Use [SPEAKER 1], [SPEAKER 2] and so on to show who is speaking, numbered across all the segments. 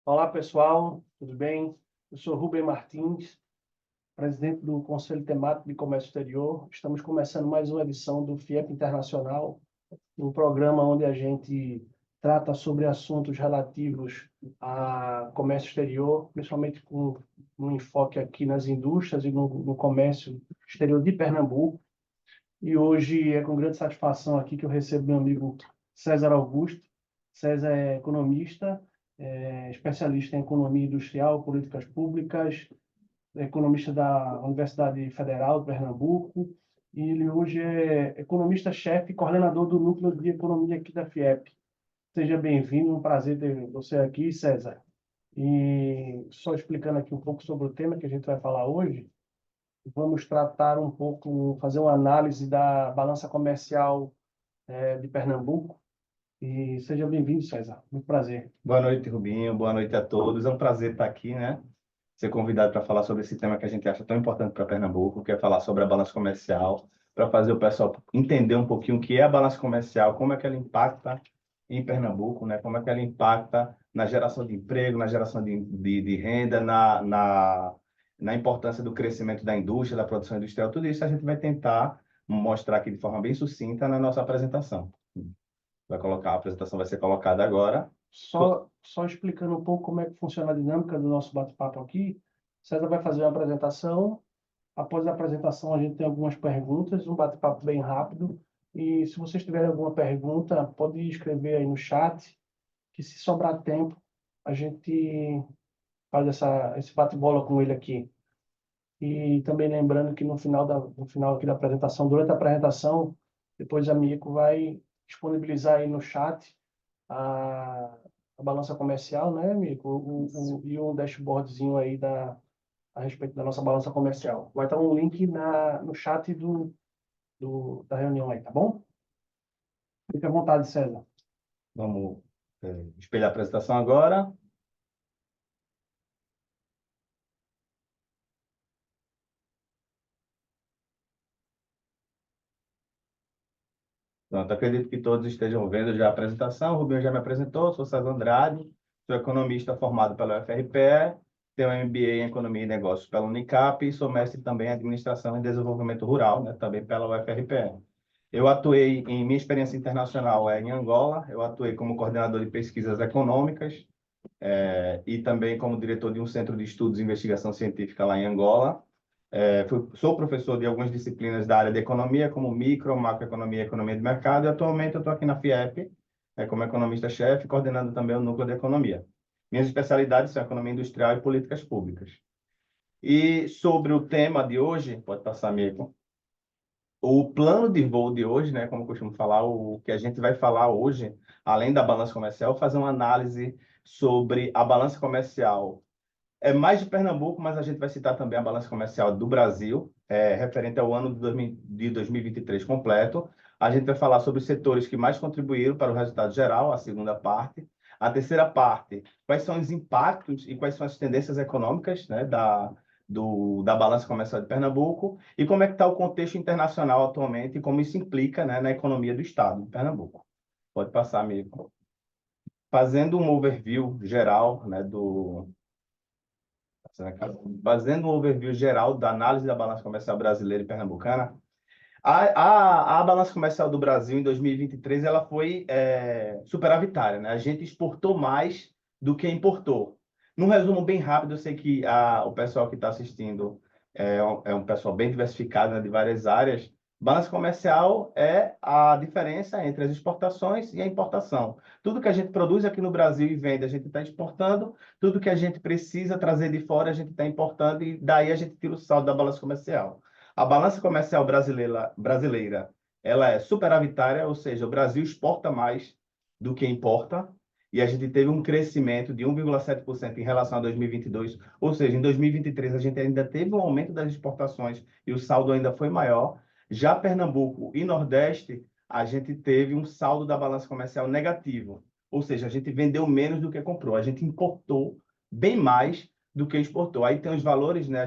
[SPEAKER 1] Olá, pessoal, tudo bem? Eu sou Rubem Martins, presidente do Conselho Temático de Comércio Exterior. Estamos começando mais uma edição do FIEP Internacional, um programa onde a gente trata sobre assuntos relativos a comércio exterior, principalmente com um enfoque aqui nas indústrias e no comércio exterior de Pernambuco. E hoje é com grande satisfação aqui que eu recebo meu amigo César Augusto. César é economista, especialista em economia industrial, políticas públicas, economista da Universidade Federal de Pernambuco, e ele hoje é economista-chefe e coordenador do Núcleo de Economia aqui da FIEP. Seja bem-vindo, um prazer ter você aqui, César. E só explicando aqui um pouco sobre o tema que a gente vai falar hoje, vamos tratar um pouco, fazer uma análise da balança comercial de Pernambuco. E seja bem-vindo, César. Muito prazer.
[SPEAKER 2] Boa noite, Rubinho. Boa noite a todos. É um prazer estar aqui, né? Ser convidado para falar sobre esse tema que a gente acha tão importante para Pernambuco, que é falar sobre a balança comercial, para fazer o pessoal entender um pouquinho o que é a balança comercial, como é que ela impacta em Pernambuco, né? Como é que ela impacta na geração de emprego, na geração de renda, na importância do crescimento da indústria, da produção industrial. Tudo isso a gente vai tentar mostrar aqui de forma bem sucinta na nossa apresentação. A apresentação vai ser colocada agora.
[SPEAKER 1] Só explicando um pouco como é que funciona a dinâmica do nosso bate-papo aqui. César vai fazer uma apresentação. Após a apresentação, a gente tem algumas perguntas, um bate-papo bem rápido. E se vocês tiverem alguma pergunta, pode escrever aí no chat, que se sobrar tempo, a gente faz esse bate-bola com ele aqui. E também lembrando que no final aqui da apresentação, durante a apresentação, depois a Mico vai disponibilizar aí no chat a, a balança comercial, né, Mico? E um dashboardzinho aí a respeito da nossa balança comercial. Vai estar um link no chat da reunião aí, tá bom? Fique à vontade, César.
[SPEAKER 2] Vamos espelhar a apresentação agora. Pronto, acredito que todos estejam vendo já a apresentação. O Rubinho já me apresentou, sou César Andrade, sou economista formado pela UFRPE, tenho um MBA em Economia e Negócios pela Unicap e sou mestre também em Administração e Desenvolvimento Rural, né, também pela UFRPE. Eu atuei minha experiência internacional em Angola, eu atuei como coordenador de pesquisas econômicas, e também como diretor de um centro de estudos e investigação científica lá em Angola. Sou professor de algumas disciplinas da área de economia, como micro, macroeconomia e economia de mercado, e atualmente eu estou aqui na FIEP, como economista-chefe, coordenando também o núcleo de economia. Minhas especialidades são economia industrial e políticas públicas. E sobre o tema de hoje, pode passar, Mico. O plano de voo de hoje, né, como eu costumo falar, o que a gente vai falar hoje, além da balança comercial, fazer uma análise sobre a balança comercial mais de Pernambuco, mas a gente vai citar também a balança comercial do Brasil, referente ao ano de 2023 completo. A gente vai falar sobre os setores que mais contribuíram para o resultado geral, a segunda parte. A terceira parte, quais são os impactos e quais são as tendências econômicas, né, da balança comercial de Pernambuco e como é que está o contexto internacional atualmente e como isso implica, né, na economia do Estado de Pernambuco. Pode passar, amigo. Fazendo um overview geral, né, fazendo um overview geral da análise da balança comercial brasileira e pernambucana, a balança comercial do Brasil em 2023 ela foi superavitária, né? A gente exportou mais do que importou. Num resumo bem rápido, eu sei que o pessoal que está assistindo é um pessoal bem diversificado, né, de várias áreas. Balança comercial é a diferença entre as exportações e a importação. Tudo que a gente produz aqui no Brasil e vende, a gente está exportando. Tudo que a gente precisa trazer de fora, a gente está importando. E daí a gente tira o saldo da balança comercial. A balança comercial brasileira, ela é superavitária, ou seja, o Brasil exporta mais do que importa, e a gente teve um crescimento de 1,7% em relação a 2022, ou seja, em 2023 a gente ainda teve um aumento das exportações e o saldo ainda foi maior. Já Pernambuco e Nordeste, a gente teve um saldo da balança comercial negativo, ou seja, a gente vendeu menos do que comprou, a gente importou bem mais do que exportou. Aí tem os valores, né?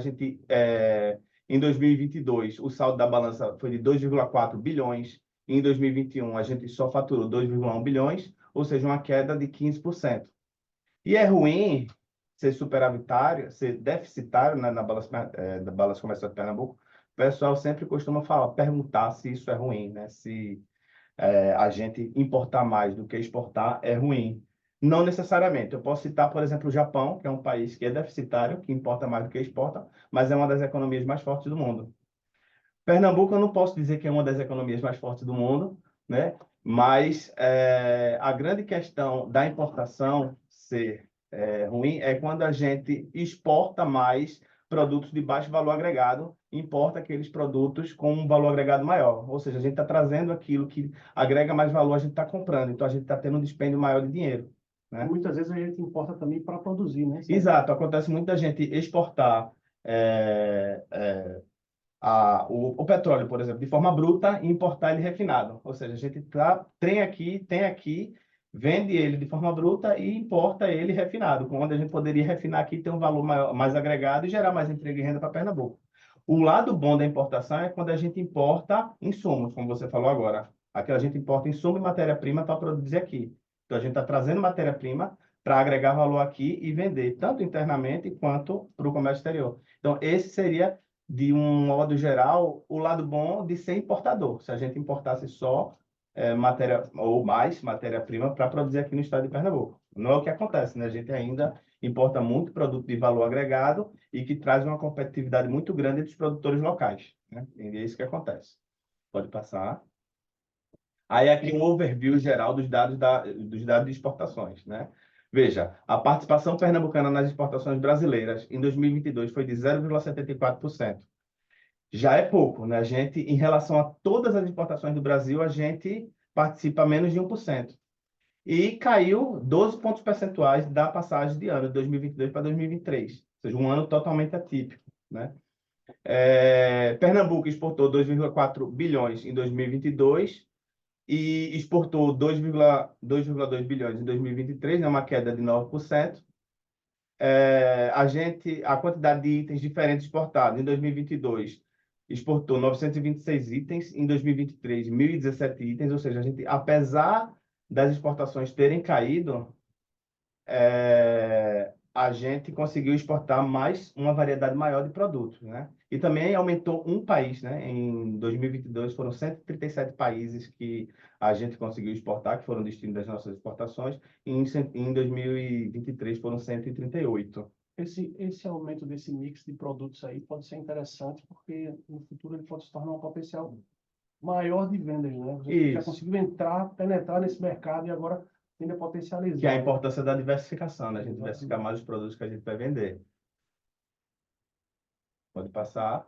[SPEAKER 2] Em 2022, o saldo da balança foi de 2,4 bilhões. Em 2021, a gente só faturou 2,1 bilhões, ou seja, uma queda de 15%. E é ruim ser superavitário, ser deficitário, né, da balança comercial de Pernambuco. O pessoal sempre costuma falar, perguntar se isso é ruim, né? Se a gente importar mais do que exportar é ruim. Não necessariamente. Eu posso citar, por exemplo, o Japão, que é um país que é deficitário, que importa mais do que exporta, mas é uma das economias mais fortes do mundo. Pernambuco, eu não posso dizer que é uma das economias mais fortes do mundo, né? Mas a grande questão da importação ser ruim é quando a gente exporta mais produtos de baixo valor agregado, importa aqueles produtos com um valor agregado maior. Ou seja, a gente está trazendo aquilo que agrega mais valor, a gente está comprando, então a gente está tendo um dispêndio maior de dinheiro,
[SPEAKER 1] E
[SPEAKER 2] né?
[SPEAKER 1] muitas vezes a gente importa também para produzir, né?
[SPEAKER 2] Exato, acontece muita gente exportar é, é, o petróleo, por exemplo, de forma bruta e importar ele refinado. Ou seja, a gente tem aqui, vende ele de forma bruta e importa ele refinado, onde a gente poderia refinar aqui, ter um valor maior, mais agregado e gerar mais emprego e renda para Pernambuco. O lado bom da importação é quando a gente importa insumos, como você falou agora. Aqui a gente importa insumo e matéria-prima para produzir aqui. Então a gente está trazendo matéria-prima para agregar valor aqui e vender, tanto internamente quanto para o comércio exterior. Então, esse seria de um modo geral, o lado bom de ser importador. Se a gente importasse só matéria ou mais matéria-prima para produzir aqui no estado de Pernambuco. Não é o que acontece, né? A gente ainda importa muito produto de valor agregado e que traz uma competitividade muito grande entre os produtores locais, né? E é isso que acontece. Pode passar. Aí aqui um overview geral dos dados de exportações, né? Veja, a participação pernambucana nas exportações brasileiras em 2022 foi de 0,74%. Já é pouco, né? A gente, em relação a todas as exportações do Brasil, a gente participa menos de 1%. E caiu 12 pontos percentuais da passagem de ano, de 2022 para 2023. Ou seja, um ano totalmente atípico, né? Pernambuco exportou 2,4 bilhões em 2022 e exportou 2,2 bilhões em 2023, né? Uma queda de 9%. A quantidade de itens diferentes exportados em 2022 exportou 926 itens, em 2023 1.017 itens, ou seja, a gente, apesar das exportações terem caído, a gente conseguiu exportar mais uma variedade maior de produtos, né? E também aumentou um país, né? Em 2022 foram 137 países que a gente conseguiu exportar, que foram destino das nossas exportações, e em 2023 foram 138.
[SPEAKER 1] Esse aumento desse mix de produtos aí pode ser interessante, porque no futuro ele pode se tornar um potencial maior de vendas, né? Você já
[SPEAKER 2] Isso,
[SPEAKER 1] conseguiu penetrar nesse mercado e agora tende a
[SPEAKER 2] que é a
[SPEAKER 1] potencializar, né?
[SPEAKER 2] importância da diversificação, né? A gente diversificar
[SPEAKER 1] Exatamente.
[SPEAKER 2] mais os produtos que a gente vai vender. Pode passar.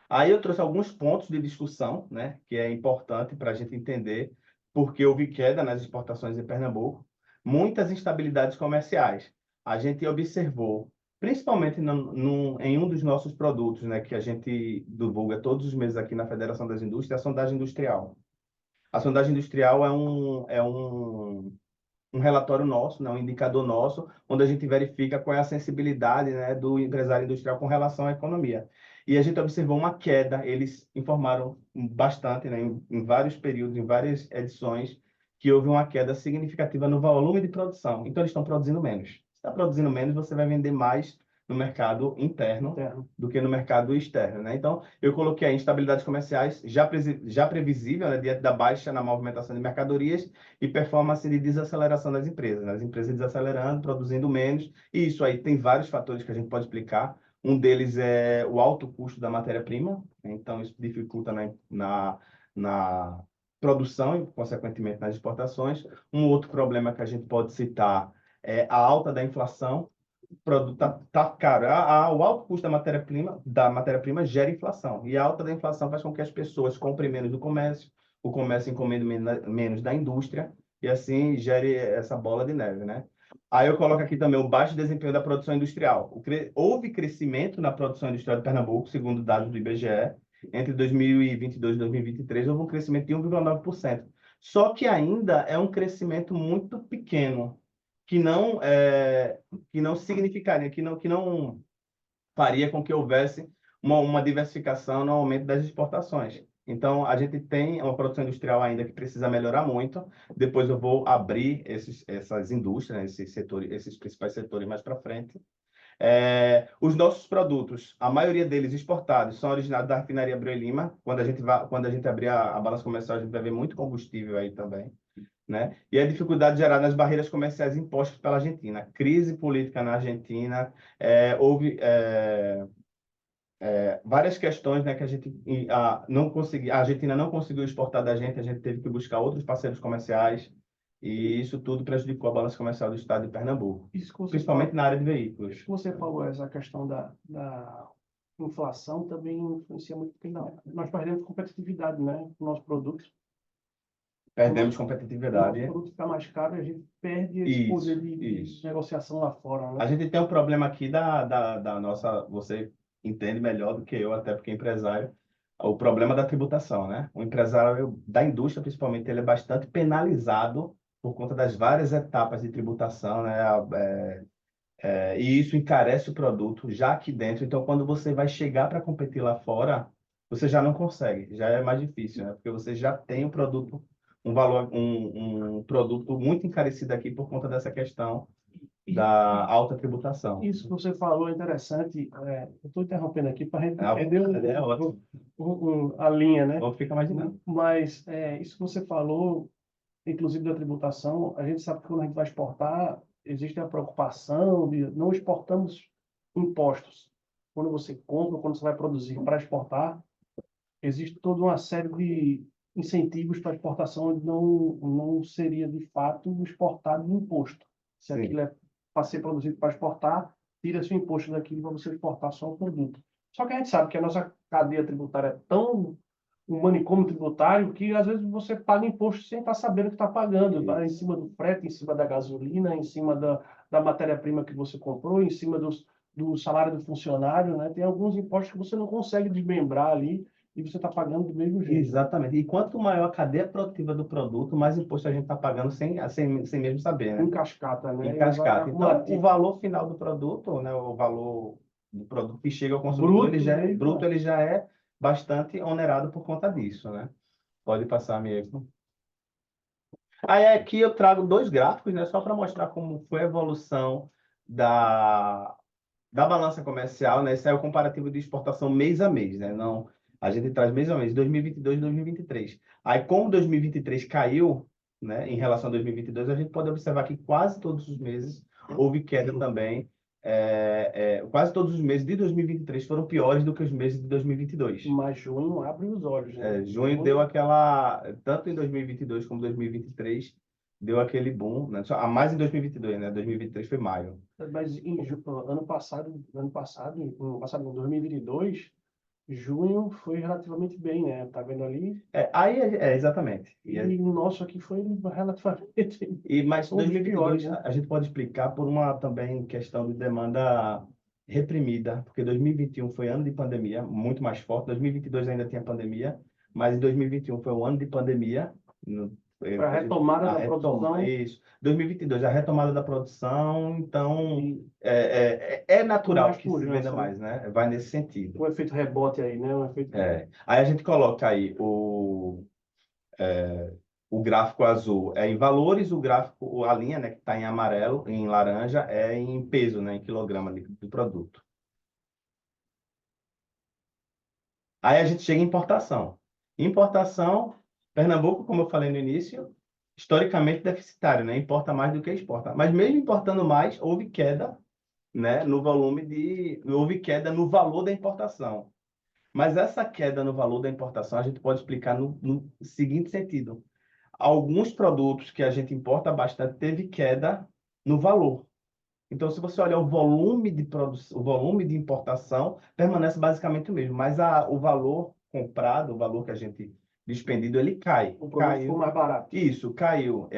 [SPEAKER 2] Aí eu trouxe alguns pontos de discussão, né, que é importante para a gente entender porque houve queda nas exportações em Pernambuco, muitas instabilidades comerciais. A gente observou, principalmente em um dos nossos produtos, né, que a gente divulga todos os meses aqui na Federação das Indústrias, a sondagem industrial. A sondagem industrial é um relatório nosso, né, um indicador nosso, onde a gente verifica qual é a sensibilidade, né, do empresário industrial com relação à economia. E a gente observou uma queda, eles informaram bastante, né, em vários períodos, em várias edições, que houve uma queda significativa no volume de produção. Então, eles estão produzindo menos. Se está produzindo menos, você vai vender mais no mercado interno do que no mercado externo, né? Então, eu coloquei aí instabilidades comerciais já previsível, né, diante da baixa na movimentação de mercadorias e performance de desaceleração das empresas, né? As empresas desacelerando, produzindo menos, e isso aí tem vários fatores que a gente pode explicar. Um deles é o alto custo da matéria-prima, então isso dificulta na produção e, consequentemente, nas exportações. Um outro problema que a gente pode citar é a alta da inflação. O produto tá caro. O alto custo da matéria-prima gera inflação, e a alta da inflação faz com que as pessoas comprem menos do comércio, o comércio encomenda menos da indústria, e assim gere essa bola de neve, né? Aí eu coloco aqui também o baixo desempenho da produção industrial. Houve crescimento na produção industrial de Pernambuco, segundo dados do IBGE, entre 2022 e 2023, houve um crescimento de 1,9%. Só que ainda é um crescimento muito pequeno, que não significaria, que não faria com que houvesse uma diversificação no aumento das exportações. Então, a gente tem uma produção industrial ainda que precisa melhorar muito. Depois eu vou abrir essas indústrias, né, esses setores, esses principais setores mais para frente. Os nossos produtos, a maioria deles exportados, são originados da refinaria Abreu e Lima. Quando a gente abrir a balança comercial, a gente vai ver muito combustível aí também, né? E a dificuldade gerada nas barreiras comerciais impostas pela Argentina. Crise política na Argentina, houve várias questões, né, que a Argentina não conseguiu exportar da gente, a gente teve que buscar outros parceiros comerciais, e isso tudo prejudicou a balança comercial do estado de Pernambuco,
[SPEAKER 1] Isso que você
[SPEAKER 2] principalmente
[SPEAKER 1] falou,
[SPEAKER 2] na área de veículos.
[SPEAKER 1] isso que você falou, essa questão da inflação também influencia muito, porque nós perdemos competitividade, né, com nossos produtos.
[SPEAKER 2] Perdemos
[SPEAKER 1] O nosso
[SPEAKER 2] competitividade.
[SPEAKER 1] produto fica mais caro e a gente perde esse
[SPEAKER 2] Isso,
[SPEAKER 1] poder de
[SPEAKER 2] isso.
[SPEAKER 1] negociação lá fora,
[SPEAKER 2] A
[SPEAKER 1] né?
[SPEAKER 2] gente tem um problema aqui da nossa, você entende melhor do que eu, até porque é empresário, o problema da tributação, né? O empresário da indústria, principalmente, ele é bastante penalizado por conta das várias etapas de tributação, né? E isso encarece o produto já aqui dentro. Então, quando você vai chegar para competir lá fora, você já não consegue, já é mais difícil, né? Porque você já tem o produto, um produto muito encarecido aqui por conta dessa questão
[SPEAKER 1] E
[SPEAKER 2] da alta tributação.
[SPEAKER 1] isso que você falou é interessante. Eu estou interrompendo aqui para a gente
[SPEAKER 2] A
[SPEAKER 1] perder
[SPEAKER 2] é ótimo.
[SPEAKER 1] a linha, né?
[SPEAKER 2] Ou fica mais dinâmico.
[SPEAKER 1] Mas isso que você falou, inclusive da tributação, a gente sabe que quando a gente vai exportar, existe a preocupação de não exportamos impostos. Quando você compra, quando você vai produzir para exportar, existe toda uma série de incentivos para exportação onde não seria de fato exportado o imposto. Se
[SPEAKER 2] Sim.
[SPEAKER 1] aquilo é para ser produzido para exportar, tira-se o imposto daquilo para você exportar só o produto. Só que a gente sabe que a nossa cadeia tributária é tão um manicômio tributário que às vezes você paga imposto sem estar sabendo que está pagando, tá? Em cima do frete, em cima da gasolina, em cima da matéria-prima que você comprou, em cima do salário do funcionário, né? Tem alguns impostos que você não consegue desmembrar ali e você está pagando do mesmo jeito.
[SPEAKER 2] Exatamente. E quanto maior a cadeia produtiva do produto, mais imposto a gente está pagando sem mesmo saber, né?
[SPEAKER 1] Em cascata, né?
[SPEAKER 2] Em
[SPEAKER 1] E vai
[SPEAKER 2] cascata. Então, o
[SPEAKER 1] acumulativo.
[SPEAKER 2] valor final do produto, né, o valor do produto que chega ao consumidor,
[SPEAKER 1] Bruto mesmo,
[SPEAKER 2] bruto, ele já é bastante onerado por conta disso, né? Pode passar mesmo. Aí aqui eu trago dois gráficos, né, só para mostrar como foi a evolução da balança comercial, né? Esse é o comparativo de exportação mês a mês, né? Não, a gente traz mês a mês, 2022 e 2023. Aí, como 2023 caiu, né, em relação a 2022, a gente pode observar que quase todos os meses houve queda também. Quase todos os meses de 2023 foram piores do que os meses de 2022.
[SPEAKER 1] mas junho abre os olhos, né?
[SPEAKER 2] Junho deu aquela, tanto em 2022 como 2023, deu aquele boom, né? A mais em 2022, né? 2023 foi maio.
[SPEAKER 1] Mas ano passado, em 2022, junho foi relativamente bem, né? Tá vendo ali?
[SPEAKER 2] Exatamente.
[SPEAKER 1] E o nosso aqui foi relativamente
[SPEAKER 2] Mas
[SPEAKER 1] um dos piores,
[SPEAKER 2] 2022
[SPEAKER 1] né?
[SPEAKER 2] a gente pode explicar por uma também questão de demanda reprimida, porque 2021 foi ano de pandemia, muito mais forte. 2022 ainda tinha pandemia, mas em 2021 foi um ano de pandemia.
[SPEAKER 1] Foi a retomada da produção.
[SPEAKER 2] Isso. 2022, a retomada da produção, então
[SPEAKER 1] E
[SPEAKER 2] é natural
[SPEAKER 1] mais
[SPEAKER 2] que se venda
[SPEAKER 1] pujança, né?
[SPEAKER 2] mais, né? Vai nesse sentido.
[SPEAKER 1] O efeito rebote aí, né? O efeito rebote.
[SPEAKER 2] Aí a gente coloca aí o gráfico azul é em valores, o gráfico, a linha, né, que está em amarelo, em laranja, é em peso, né, em quilograma do produto. Aí a gente chega em importação. Importação, Pernambuco, como eu falei no início, historicamente deficitário, né, importa mais do que exporta. Mas mesmo importando mais, houve queda, né, houve queda no valor da importação. Mas essa queda no valor da importação a gente pode explicar no seguinte sentido: alguns produtos que a gente importa bastante teve queda no valor. Então, se você olhar o volume de produção, o volume de importação permanece basicamente o mesmo, mas o valor comprado, o valor que a gente despendido, ele cai.
[SPEAKER 1] O produto ficou mais barato.
[SPEAKER 2] Isso, caiu.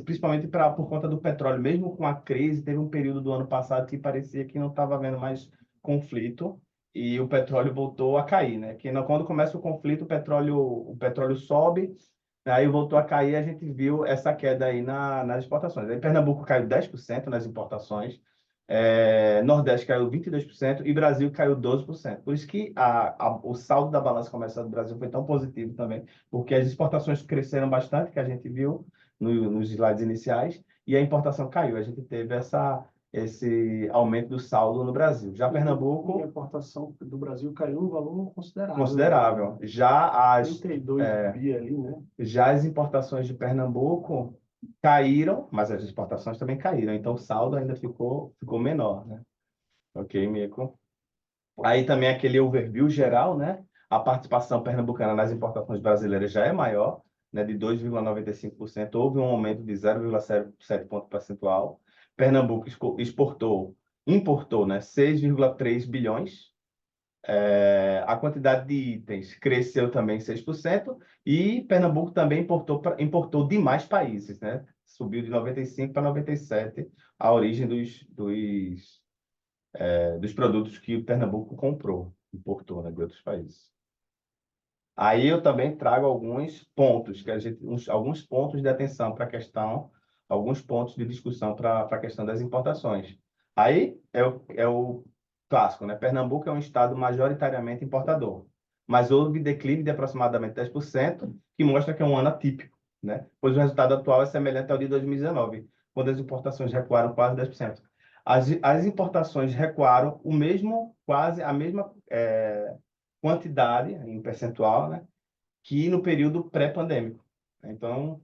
[SPEAKER 2] Principalmente por conta do petróleo, mesmo com a crise, teve um período do ano passado que parecia que não estava havendo mais conflito e o petróleo voltou a cair, né? Quando começa o conflito, o petróleo sobe. Aí voltou a cair, a gente viu essa queda aí nas exportações. Aí Pernambuco caiu 10% nas importações, Nordeste caiu 22% e Brasil caiu 12%. Por isso que o saldo da balança comercial do Brasil foi tão positivo também, porque as exportações cresceram bastante, que a gente viu nos slides iniciais, e a importação caiu. A gente teve esse aumento do saldo no Brasil. Já
[SPEAKER 1] E a
[SPEAKER 2] Pernambuco,
[SPEAKER 1] importação do Brasil caiu um valor considerável, né?
[SPEAKER 2] considerável. Já
[SPEAKER 1] 32 bi ali, né?
[SPEAKER 2] já as importações de Pernambuco caíram, mas as exportações também caíram. Então, o saldo ainda ficou menor, né? Ok, Mico. Aí também aquele overview geral, né? A participação pernambucana nas importações brasileiras já é maior, né? De 2,95%. Houve um aumento de 0,7 ponto percentual. Pernambuco importou, né? 6,3 bilhões. A quantidade de itens cresceu também 6%, e Pernambuco também importou de mais países, né? Subiu de 95 para 97 a origem dos produtos que o Pernambuco importou, né, de outros países. Aí eu também trago alguns pontos, alguns pontos de atenção para a questão, alguns pontos de discussão para a questão das importações. Aí é o clássico, né? Pernambuco é um estado majoritariamente importador, mas houve declínio de aproximadamente 10%, que mostra que é um ano atípico, né? Pois o resultado atual é semelhante ao de 2019, quando as importações recuaram quase 10%. As importações recuaram quase a mesma quantidade, em percentual, né, que no período pré-pandêmico. Então,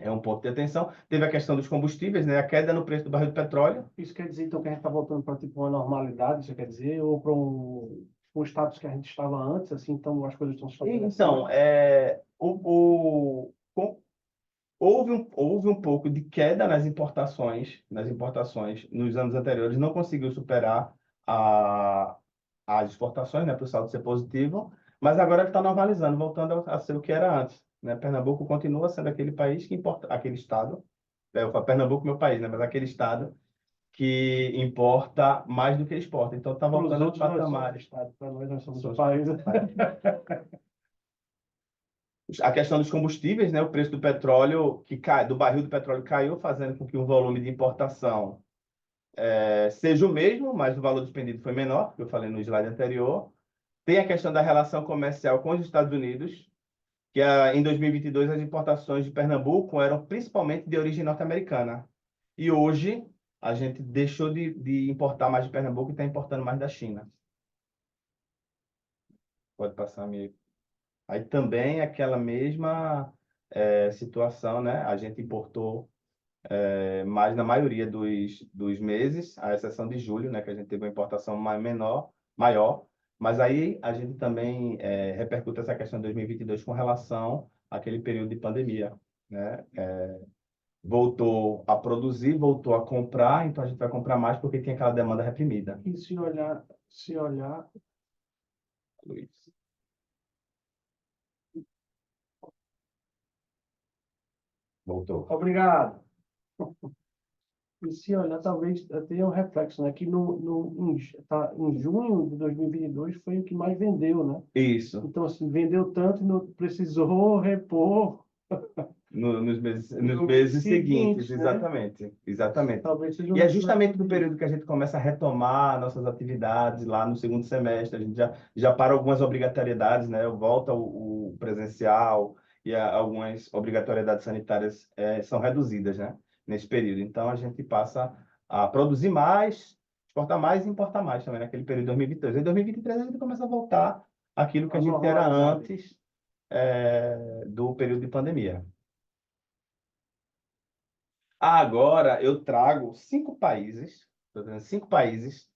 [SPEAKER 2] é um ponto de atenção. Teve a questão dos combustíveis, né, a queda no preço do barril de petróleo.
[SPEAKER 1] Isso quer dizer, então, que a gente está voltando para tipo, uma normalidade, isso quer dizer, ou para um status que a gente estava antes, assim, então as coisas estão se
[SPEAKER 2] Então,
[SPEAKER 1] estabelecendo?
[SPEAKER 2] houve um pouco de queda nas importações nos anos anteriores, não conseguiu superar a, as exportações, né, para o saldo ser positivo, mas agora ele está normalizando, voltando a ser o que era antes, né? Pernambuco continua sendo aquele país que importa, aquele estado, eu falo Pernambuco meu país, né, mas aquele estado que importa mais do que exporta, então está
[SPEAKER 1] Para os
[SPEAKER 2] voltando aos
[SPEAKER 1] outros, nós somos
[SPEAKER 2] patamares.
[SPEAKER 1] Estado, para nós somos o
[SPEAKER 2] Somos-
[SPEAKER 1] país.
[SPEAKER 2] A questão dos combustíveis, né? O preço do petróleo do barril do petróleo caiu, fazendo com que o volume de importação seja o mesmo, mas o valor despendido foi menor, que eu falei no slide anterior. Tem a questão da relação comercial com os Estados Unidos, que em 2022 as importações de Pernambuco eram principalmente de origem norte-americana. E hoje a gente deixou de importar mais de Pernambuco e está importando mais da China. Pode passar, amigo. Aí também aquela mesma situação, né? A gente importou mais na maioria dos meses, à exceção de julho, né? Que a gente teve uma importação maior. Mas aí a gente também repercute essa questão de 2022 com relação àquele período de pandemia, né? Voltou a produzir, voltou a comprar, então a gente vai comprar mais porque tem aquela demanda reprimida.
[SPEAKER 1] E se olhar,
[SPEAKER 2] Luiz. Voltou.
[SPEAKER 1] obrigado. E se olhar, talvez tenha um reflexo, né? Que em junho de 2022 foi o que mais vendeu, né?
[SPEAKER 2] Isso.
[SPEAKER 1] Então, assim, vendeu tanto e não precisou repor
[SPEAKER 2] Nos meses,
[SPEAKER 1] no
[SPEAKER 2] nos
[SPEAKER 1] mês
[SPEAKER 2] meses seguintes,
[SPEAKER 1] seguinte, né?
[SPEAKER 2] exatamente, exatamente.
[SPEAKER 1] Talvez seja um
[SPEAKER 2] E é
[SPEAKER 1] reflexo
[SPEAKER 2] justamente no
[SPEAKER 1] disso.
[SPEAKER 2] período que a gente começa a retomar nossas atividades lá no segundo semestre, a gente já para algumas obrigatoriedades, né? Volta o presencial e algumas obrigatoriedades sanitárias são reduzidas, né? Nesse período. Então, a gente passa a produzir mais, exportar mais e importar mais também naquele período de 2022. Em 2023, a gente começa a voltar àquilo que
[SPEAKER 1] A
[SPEAKER 2] a gente era
[SPEAKER 1] normalidade.
[SPEAKER 2] antes do período de pandemia. Agora eu trago 5 países, tô dizendo 5 países,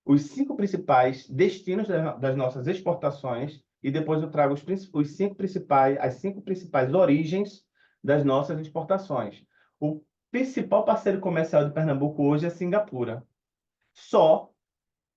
[SPEAKER 2] os 5 principais destinos das nossas exportações, e depois eu trago as 5 principais origens das nossas exportações. O principal parceiro comercial de Pernambuco hoje é Singapura. Só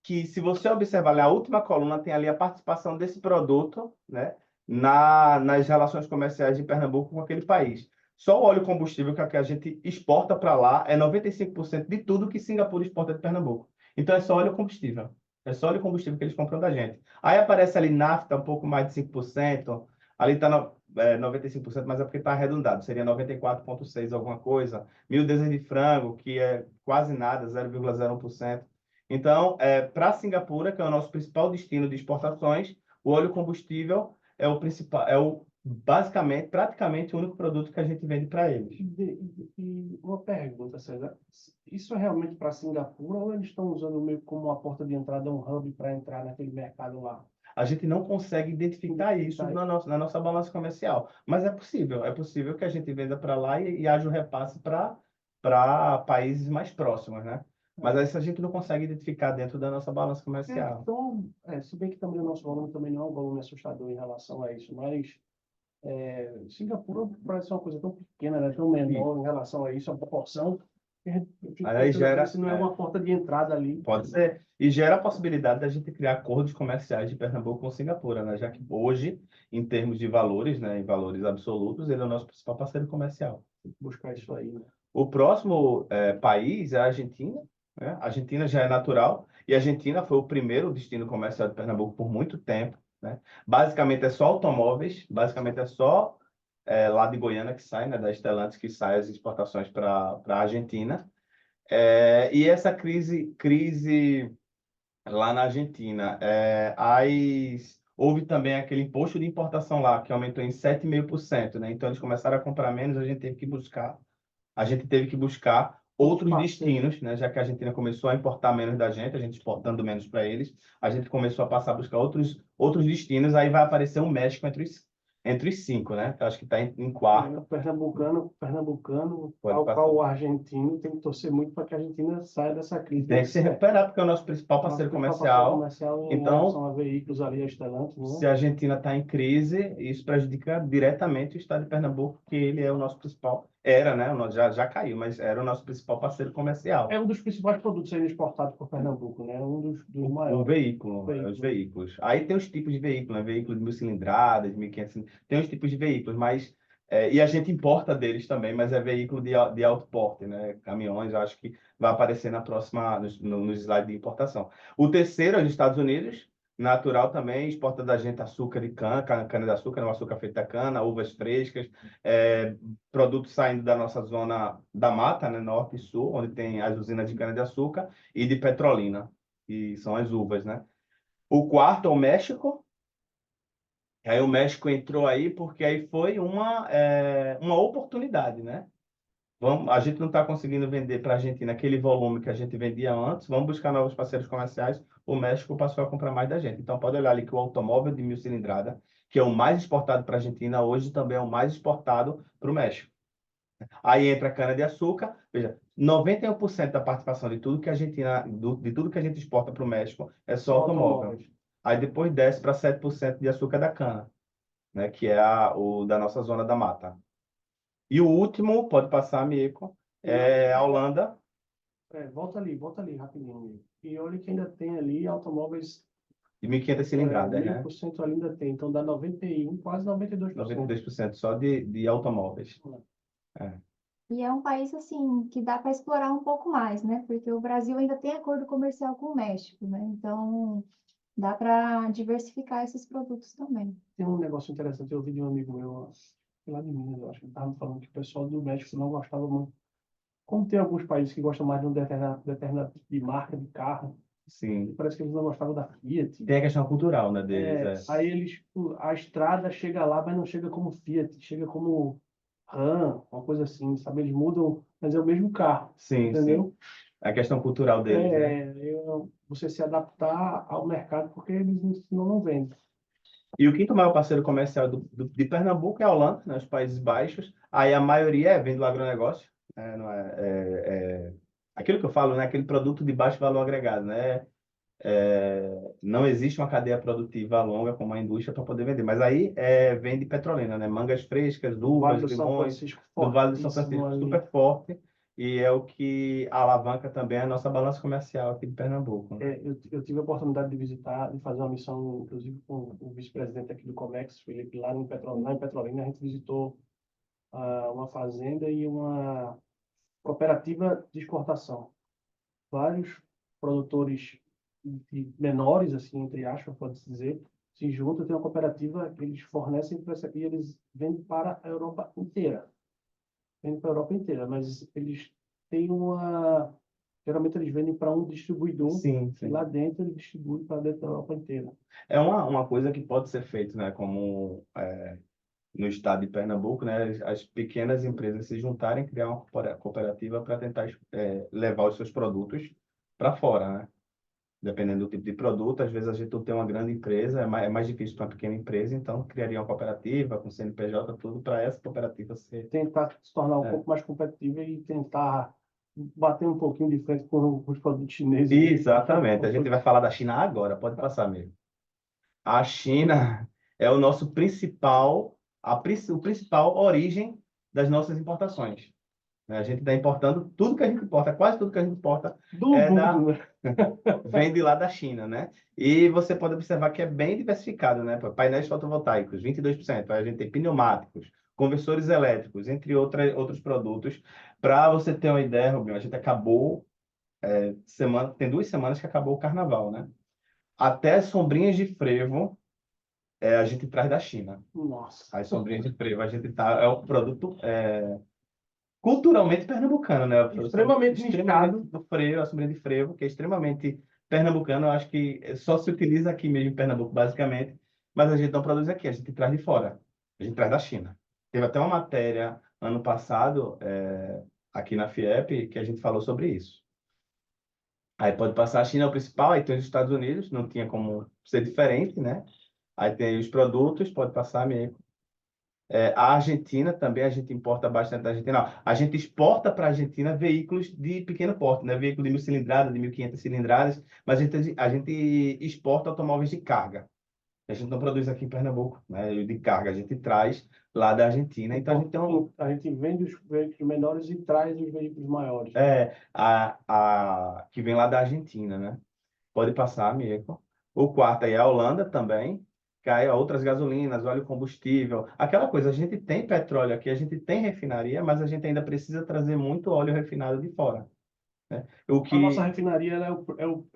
[SPEAKER 2] que, se você observar ali, a última coluna tem ali a participação desse produto, né, nas relações comerciais de Pernambuco com aquele país. Só o óleo combustível que a gente exporta para lá é 95% de tudo que Singapura exporta de Pernambuco. Então, é só óleo combustível. É só óleo combustível que eles compram da gente. Aí aparece ali nafta, um pouco mais de 5%. Ali está 95%, mas é porque está arredondado, seria 94,6% alguma coisa. Miudezas de frango, que é quase nada, 0,01%. Então, para Singapura, que é o nosso principal destino de exportações, o óleo combustível é o principal, basicamente, praticamente o único produto que a gente vende para eles.
[SPEAKER 1] E uma pergunta, César. Isso é realmente para Singapura ou eles estão usando meio como uma porta de entrada, um hub para entrar naquele mercado lá?
[SPEAKER 2] A gente não consegue identificar isso
[SPEAKER 1] Tá.
[SPEAKER 2] na nossa balança comercial, mas é possível que a gente venda para lá e haja o repasse para países mais próximos, né? Mas aí isso a gente não consegue identificar dentro da nossa balança comercial.
[SPEAKER 1] Então, se bem que também o nosso volume também não é um volume assustador em relação a isso, mas Singapura parece uma coisa tão pequena, né, tão menor em relação a isso, a proporção, que eu fico
[SPEAKER 2] Aí
[SPEAKER 1] pensando
[SPEAKER 2] gera,
[SPEAKER 1] se não é uma porta de entrada ali.
[SPEAKER 2] pode ser, e gera a possibilidade da gente criar acordos comerciais de Pernambuco com Singapura, né? Já que hoje, em termos de valores, né, em valores absolutos, ele é o nosso principal parceiro comercial.
[SPEAKER 1] Buscar isso aí, né?
[SPEAKER 2] O próximo país é a Argentina, né? A Argentina já é natural, e a Argentina foi o primeiro destino comercial de Pernambuco por muito tempo, né? Basicamente é só automóveis, basicamente é só lá de Goiânia que sai, né? Da Stellantis que sai as exportações para a Argentina. E essa crise lá na Argentina, houve também aquele imposto de importação lá, que aumentou em 7,5%, né? Então eles começaram a comprar menos, a gente teve que buscar outros destinos, né? Já que a Argentina começou a importar menos da gente, a gente exportando menos para eles, a gente começou a passar a buscar outros destinos, aí vai aparecer um México entre os cinco, né? Eu acho que está em quarto.
[SPEAKER 1] Pernambucano,
[SPEAKER 2] Pode
[SPEAKER 1] tal
[SPEAKER 2] passar.
[SPEAKER 1] qual o argentino, tem que torcer muito para que a Argentina saia dessa crise.
[SPEAKER 2] Tem que se recuperar, porque é o nosso principal parceiro comercial.
[SPEAKER 1] Em
[SPEAKER 2] Então,
[SPEAKER 1] relação a veículos ali, a Stellantis,
[SPEAKER 2] se
[SPEAKER 1] né?
[SPEAKER 2] a Argentina está em crise, isso prejudica diretamente o estado de Pernambuco, que ele é o nosso principal, era, né? Já caiu, mas era o nosso principal parceiro comercial.
[SPEAKER 1] É um dos principais produtos sendo exportados por Pernambuco, né? Um dos
[SPEAKER 2] O
[SPEAKER 1] maiores.
[SPEAKER 2] veículo, os veículos. Aí tem os tipos de veículo, né? Veículo de 1.000 cilindradas, 1.500 cilindradas, tem os tipos de veículos, mas... e a gente importa deles também, mas é veículo de alto porte, né? Caminhões, eu acho que vai aparecer na próxima, nos slides de importação. O terceiro é os Estados Unidos, natural também, exporta da gente açúcar de cana-de-açúcar, né? O açúcar feito da cana, uvas frescas, produtos saindo da nossa zona da mata, né? Norte e sul, onde tem as usinas de cana-de-açúcar e de petrolina, que são as uvas, né? O quarto é o México. Aí o México entrou aí porque aí foi uma oportunidade, né? A gente não está conseguindo vender para a Argentina aquele volume que a gente vendia antes, vamos buscar novos parceiros comerciais. O México passou a comprar mais da gente. Então, pode olhar ali que o automóvel de 1.000 cilindrada, que é o mais exportado para a Argentina, hoje também é o mais exportado para o México. Aí entra a cana-de-açúcar, veja, 91% da participação de tudo que a Argentina, de tudo que a gente exporta para o México é só automóvel. Aí depois desce para 7% de açúcar da cana, né, que é o da nossa zona da mata. E o último, pode passar, Mico, é a Holanda.
[SPEAKER 1] Volta ali, rapidinho. E olha que ainda tem ali automóveis,
[SPEAKER 2] De 1.500 cilindradas, né?
[SPEAKER 1] 1.000% ainda tem. Então dá 91, quase 92%.
[SPEAKER 2] 92% só de automóveis. É.
[SPEAKER 3] E é um país assim que dá para explorar um pouco mais, né? Porque o Brasil ainda tem acordo comercial com o México, né? Então dá para diversificar esses produtos também.
[SPEAKER 1] Tem um negócio interessante, eu ouvi de um amigo meu, lá de Minas, eu acho que ele estava me falando que o pessoal do México não gostava muito. Como tem alguns países que gostam mais de um determinado tipo de marca de carro,
[SPEAKER 2] Sim.
[SPEAKER 1] parece que eles não gostavam da Fiat.
[SPEAKER 2] Tem a questão cultural, né, deles.
[SPEAKER 1] Aí eles, a estrada chega lá, mas não chega como Fiat, chega como Ram, uma coisa assim, sabe? Eles mudam, mas é o mesmo carro,
[SPEAKER 2] Sim,
[SPEAKER 1] entendeu?
[SPEAKER 2] sim. A questão cultural deles, né?
[SPEAKER 1] Você se adaptar ao mercado porque eles não vendem.
[SPEAKER 2] E o quinto maior parceiro comercial de Pernambuco é a Holanda, né, os Países Baixos. Aí a maioria vem do agronegócio. Não aquilo que eu falo, né, aquele produto de baixo valor agregado, né? Não existe uma cadeia produtiva longa como a indústria para poder vender. Mas aí vem de petrolina, né? Mangas frescas, uvas, limões, do Vale do São Francisco, super forte. E é o que alavanca também a nossa balança comercial aqui de Pernambuco.
[SPEAKER 1] Eu tive a oportunidade de visitar, de fazer uma missão, inclusive, com o vice-presidente aqui do Comex, Felipe, lá em Petrolina. A gente visitou uma fazenda e uma cooperativa de exportação. Vários produtores menores, assim, entre aspas, pode-se dizer, se juntam, tem uma cooperativa que eles fornecem para essa aqui, eles vende para a Europa inteira. Vende para a Europa inteira, mas eles têm uma... Geralmente eles vendem para um distribuidor,
[SPEAKER 2] Sim,
[SPEAKER 1] e
[SPEAKER 2] sim.
[SPEAKER 1] lá dentro ele distribui para dentro da Europa inteira.
[SPEAKER 2] É uma coisa que pode ser feita, né? Como no estado de Pernambuco, né? As pequenas empresas se juntarem, criar uma cooperativa para tentar levar os seus produtos para fora, né? Dependendo do tipo de produto, às vezes a gente não tem uma grande empresa, é mais difícil para uma pequena empresa, então criaria uma cooperativa com CNPJ, tudo para essa cooperativa ser.
[SPEAKER 1] Tentar se tornar um
[SPEAKER 2] É.
[SPEAKER 1] pouco mais competitiva e tentar bater um pouquinho de frente com os produtos chineses, né?
[SPEAKER 2] Exatamente, a gente vai falar da China agora, pode passar mesmo. A China é o nosso principal, o principal origem das nossas importações, né? A gente está importando tudo que a gente importa, quase tudo que a gente importa
[SPEAKER 1] Do
[SPEAKER 2] é
[SPEAKER 1] mundo, né?
[SPEAKER 2] vem de lá da China, né? E você pode observar que é bem diversificado, né? Painéis fotovoltaicos, 22%. Aí a gente tem pneumáticos, conversores elétricos, entre outros produtos. Para você ter uma ideia, Rubinho, a gente acabou, tem 2 semanas que acabou o carnaval, né? Até sombrinhas de frevo a gente traz da China.
[SPEAKER 1] Nossa.
[SPEAKER 2] As sombrinhas de frevo, a gente tá, é um produto culturalmente pernambucano, né? A produção
[SPEAKER 1] Extremamente
[SPEAKER 2] extremamente
[SPEAKER 1] nichado.
[SPEAKER 2] do frevo, a sombrinha de frevo, que é extremamente pernambucano. Eu acho que só se utiliza aqui mesmo em Pernambuco, basicamente, mas a gente não produz aqui, a gente traz de fora, a gente traz da China. Teve até uma matéria ano passado, aqui na FIEP, que a gente falou sobre isso. Aí pode passar, a China é o principal, aí tem os Estados Unidos, não tinha como ser diferente, né? Aí tem os produtos, pode passar mesmo. A Argentina também, a gente importa bastante da Argentina. Não, a gente exporta para a Argentina veículos de pequeno porte, né? Veículo de 1.000 cilindradas, de 1.500 cilindradas, mas a gente exporta automóveis de carga. A gente não produz aqui em Pernambuco, né? De carga, a gente traz lá da Argentina. Então, a gente tem
[SPEAKER 1] A gente vende os veículos menores e traz os veículos maiores.
[SPEAKER 2] que vem lá da Argentina, né? Pode passar, Mico. O quarto aí é a Holanda também, que aí outras gasolinas, óleo combustível, aquela coisa. A gente tem petróleo aqui, a gente tem refinaria, mas a gente ainda precisa trazer muito óleo refinado de fora, né? O
[SPEAKER 1] A nossa
[SPEAKER 2] que
[SPEAKER 1] refinaria ela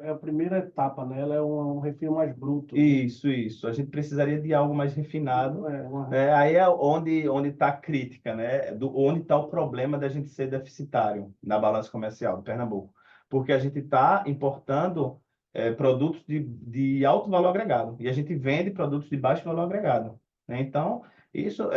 [SPEAKER 1] é a primeira etapa, né? Ela é um refino mais bruto.
[SPEAKER 2] Isso. A gente precisaria de algo mais refinado,
[SPEAKER 1] É uma...
[SPEAKER 2] né? Aí é onde está a crítica, né? Onde está o problema da gente ser deficitário na balança comercial do Pernambuco. Porque a gente está importando produtos de alto valor agregado e a gente vende produtos de baixo valor agregado, né? Então, isso,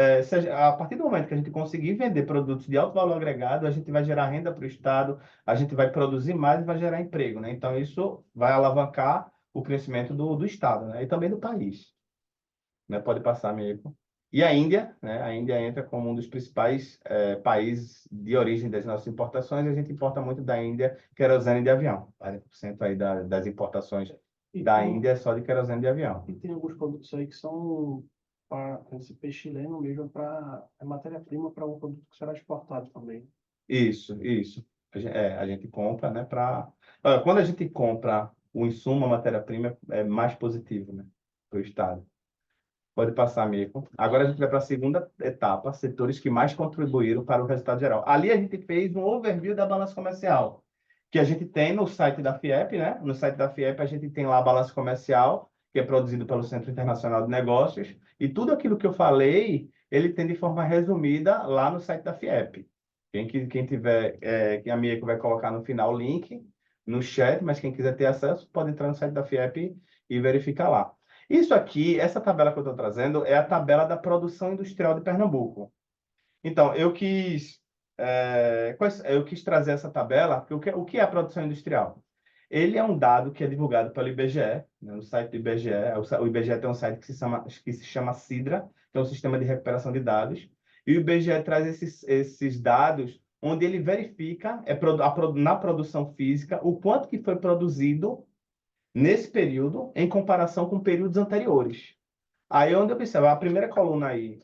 [SPEAKER 2] a partir do momento que a gente conseguir vender produtos de alto valor agregado, a gente vai gerar renda para o Estado, a gente vai produzir mais e vai gerar emprego, né? Então, isso vai alavancar o crescimento do Estado, né? E também do país, né? Pode passar mesmo. E a Índia, né? A Índia entra como um dos principais países de origem das nossas importações. E a gente importa muito da Índia querosene de avião. 40% aí das importações
[SPEAKER 1] E
[SPEAKER 2] da
[SPEAKER 1] tem,
[SPEAKER 2] Índia é só de querosene de avião.
[SPEAKER 1] e tem alguns produtos aí que são para esse peixe chileno mesmo, para matéria-prima para um produto que será exportado também.
[SPEAKER 2] Isso. A gente compra, né? Quando a gente compra o insumo, a matéria-prima, é mais positivo, né? Para o Estado. Pode passar, amigo. Agora a gente vai para a segunda etapa, setores que mais contribuíram para o resultado geral. Ali a gente fez um overview da balança comercial, que a gente tem no site da FIEP, né? No site da FIEP a gente tem lá a balança comercial, que é produzido pelo Centro Internacional de Negócios, e tudo aquilo que eu falei, ele tem de forma resumida lá no site da FIEP. Quem tiver, que a Mieko vai colocar no final o link no chat, mas quem quiser ter acesso pode entrar no site da FIEP e verificar lá. Isso aqui, essa tabela que eu estou trazendo, é a tabela da produção industrial de Pernambuco. Então, eu quis trazer essa tabela, porque o que é a produção industrial? Ele é um dado que é divulgado pelo IBGE, né, no site do IBGE. O IBGE tem um site que se chama Sidra, que é um sistema de recuperação de dados. E o IBGE traz esses dados onde ele verifica na produção física o quanto que foi produzido nesse período em comparação com períodos anteriores. Aí onde eu observo, a primeira coluna aí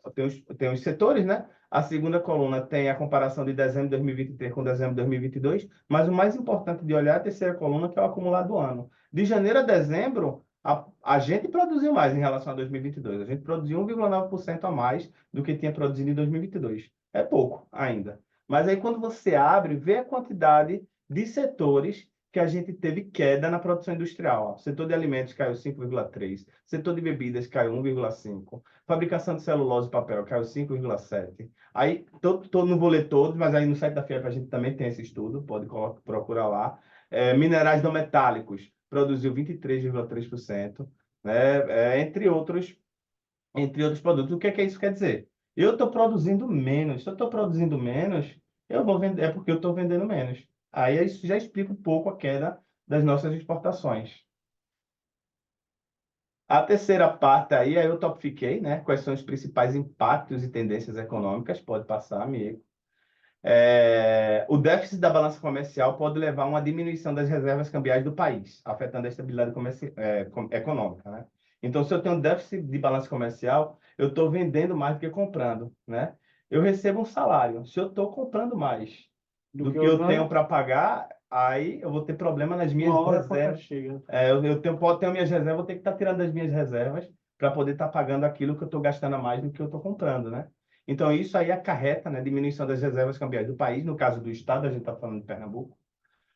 [SPEAKER 2] tem os setores, né? A segunda coluna tem a comparação de dezembro de 2023 com dezembro de 2022, mas o mais importante de olhar é a terceira coluna, que é o acumulado do ano. De janeiro a dezembro, a gente produziu mais em relação a 2022. A gente produziu 1,9% a mais do que tinha produzido em 2022. É pouco ainda. Mas aí quando você abre, vê a quantidade de setores que a gente teve queda na produção industrial. Ó. O setor de alimentos caiu 5,3%, setor de bebidas caiu 1,5%, fabricação de celulose e papel caiu 5,7%. Aí, não vou ler todos, mas aí no site da FIEP a gente também tem esse estudo, pode procurar lá. Minerais não metálicos produziu 23,3%, né? Entre outros produtos. O que isso quer dizer? Eu estou produzindo menos. Se eu estou produzindo menos, eu vou vender, é porque eu estou vendendo menos. Aí isso já explica um pouco a queda das nossas exportações. A terceira parte aí eu topifiquei, né? Quais são os principais impactos e tendências econômicas? Pode passar, amigo. O déficit da balança comercial pode levar a uma diminuição das reservas cambiais do país, afetando a estabilidade econômica, né? Então, se eu tenho um déficit de balança comercial, eu estou vendendo mais do que comprando, né? Eu recebo um salário. Se eu estou comprando mais do que eu tenho para pagar, aí eu vou ter problema nas minhas
[SPEAKER 1] Uma hora a conta
[SPEAKER 2] reservas.
[SPEAKER 1] chega.
[SPEAKER 2] Pode ter minhas reservas, vou ter que estar tirando das minhas reservas para poder estar pagando aquilo que eu estou gastando a mais do que eu estou comprando, né? Então, isso aí acarreta, né, diminuição das reservas cambiais do país, no caso do Estado, a gente está falando de Pernambuco.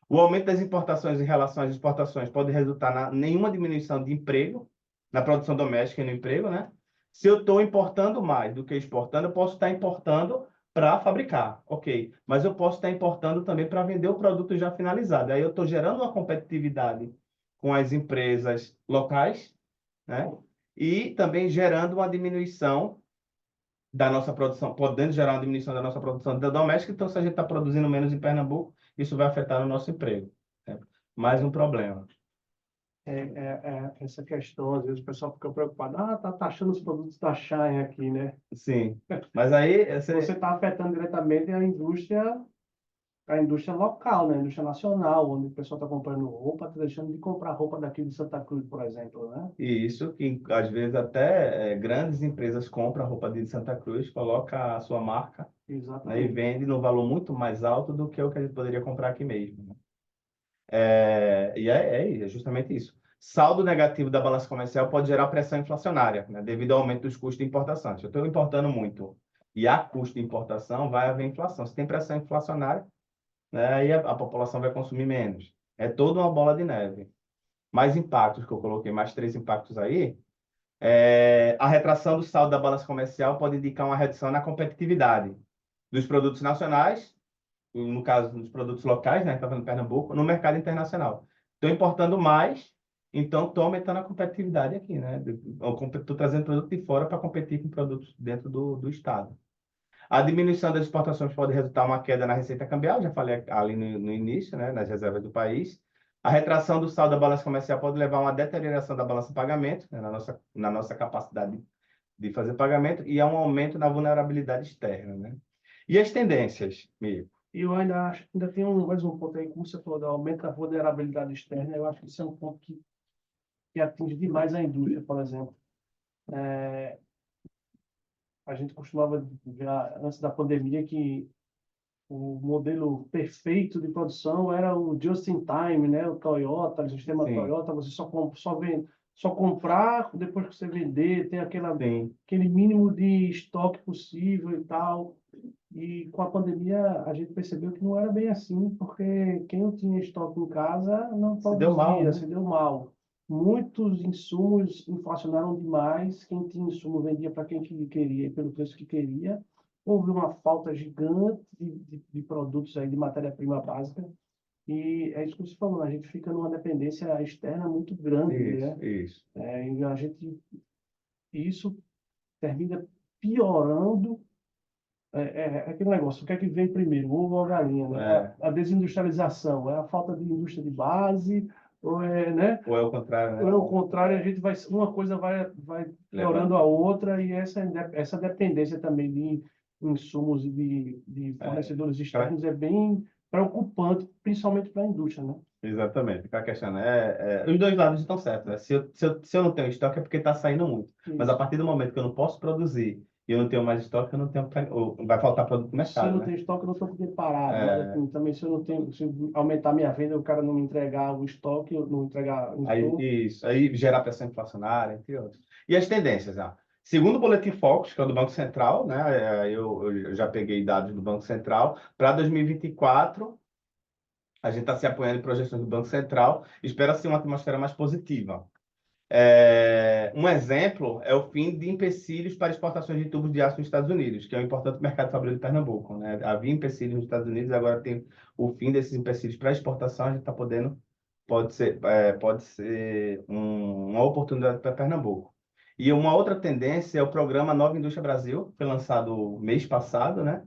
[SPEAKER 2] O aumento das importações em relação às exportações pode resultar em nenhuma diminuição de emprego, na produção doméstica e no emprego, né? Se eu estou importando mais do que exportando, eu posso estar importando para fabricar, ok. Mas eu posso estar importando também para vender o produto já finalizado. Aí eu estou gerando uma competitividade com as empresas locais, né? E também gerando uma diminuição da nossa produção, podendo gerar uma diminuição da nossa produção doméstica. Então, se a gente está produzindo menos em Pernambuco, isso vai afetar o nosso emprego, né? Mais um problema.
[SPEAKER 1] Essa questão, às vezes o pessoal fica preocupado, tá taxando os produtos da Shine aqui, né?
[SPEAKER 2] Sim, mas aí
[SPEAKER 1] Você está afetando diretamente a indústria local, né? A indústria nacional, onde o pessoal está comprando roupa, está deixando de comprar roupa daqui de Santa Cruz, por exemplo, né?
[SPEAKER 2] E isso que às vezes até grandes empresas compram roupa de Santa Cruz, coloca a sua marca, né, e
[SPEAKER 1] Exatamente.
[SPEAKER 2] vende no valor muito mais alto do que o que a gente poderia comprar aqui mesmo, né? É justamente isso. Saldo negativo da balança comercial pode gerar pressão inflacionária, né, devido ao aumento dos custos de importação. Se eu estou importando muito e há custo de importação, vai haver inflação. Se tem pressão inflacionária, né, aí a população vai consumir menos. É toda uma bola de neve. Mais impactos que eu coloquei, mais 3 impactos aí. A retração do saldo da balança comercial pode indicar uma redução na competitividade dos produtos nacionais, no caso dos produtos locais, né, que está falando de Pernambuco, no mercado internacional. Estou importando mais, então estou aumentando a competitividade aqui, né? Estou trazendo produto de fora para competir com produtos dentro do estado. A diminuição das exportações pode resultar em uma queda na receita cambial, já falei ali no início, né, nas reservas do país. A retração do saldo da balança comercial pode levar a uma deterioração da balança de pagamento, né, na nossa capacidade de fazer pagamento, e a um aumento na vulnerabilidade externa, né? E as tendências, Mir?
[SPEAKER 1] E eu ainda acho que ainda tem mais um ponto aí, como você falou, do aumento da vulnerabilidade externa. Eu acho que isso é um ponto que atinge demais a indústria, por exemplo. A gente costumava ver antes da pandemia que o modelo perfeito de produção era o just in time, né? O Toyota, o sistema
[SPEAKER 2] Sim,
[SPEAKER 1] Toyota, você só comprar depois que você vender, ter
[SPEAKER 2] sim,
[SPEAKER 1] aquele mínimo de estoque possível e tal. E com a pandemia a gente percebeu que não era bem assim, porque quem não tinha estoque em casa não
[SPEAKER 2] se deu mal,
[SPEAKER 1] produzia,
[SPEAKER 2] né?
[SPEAKER 1] se deu mal. Muitos insumos inflacionaram demais, quem tinha insumo vendia para quem queria, pelo preço que queria. Houve uma falta gigante de produtos aí, de matéria-prima básica, e é isso que você falou, a gente fica numa dependência externa muito grande,
[SPEAKER 2] Isso,
[SPEAKER 1] né?
[SPEAKER 2] isso.
[SPEAKER 1] E isso termina piorando aquele negócio, o que é que vem primeiro, o ovo ou a galinha, né?
[SPEAKER 2] É,
[SPEAKER 1] A desindustrialização, é a falta de indústria de base, ou né?
[SPEAKER 2] ou é o contrário,
[SPEAKER 1] Ou
[SPEAKER 2] né?
[SPEAKER 1] é o contrário, uma coisa vai piorando
[SPEAKER 2] Levando.
[SPEAKER 1] a outra, e essa dependência também de insumos e de
[SPEAKER 2] É,
[SPEAKER 1] fornecedores externos é bem preocupante, principalmente para a indústria, né?
[SPEAKER 2] exatamente, aquela questão, né? Os dois lados estão certos, né? Se eu não tenho estoque é porque está saindo muito. Mas a
[SPEAKER 1] Isso.
[SPEAKER 2] partir do momento que eu não posso produzir e eu não tenho mais estoque, eu não tenho, vai faltar produto no
[SPEAKER 1] Se eu
[SPEAKER 2] mercado,
[SPEAKER 1] não
[SPEAKER 2] né?
[SPEAKER 1] tenho estoque, eu não estou com tempo parado, mas
[SPEAKER 2] É,
[SPEAKER 1] assim, também se eu não tenho, se aumentar minha venda, o cara não me entregar o estoque, eu não entregar o estoque.
[SPEAKER 2] aí gera pressão inflacionária, entre outros. E as tendências, segundo o Boletim Focus, que é o do Banco Central, né? Eu já peguei dados do Banco Central, para 2024, A gente está se apoiando em projeções do Banco Central, espera-se uma atmosfera mais positiva. Um exemplo é o fim de empecilhos para exportações de tubos de aço nos Estados Unidos, que é um importante mercado fabril de Pernambuco, né? Havia empecilhos nos Estados Unidos, agora tem o fim desses empecilhos para exportação, a gente está podendo, pode ser uma oportunidade para Pernambuco. E uma outra tendência é o programa Nova Indústria Brasil, que foi lançado mês passado, né?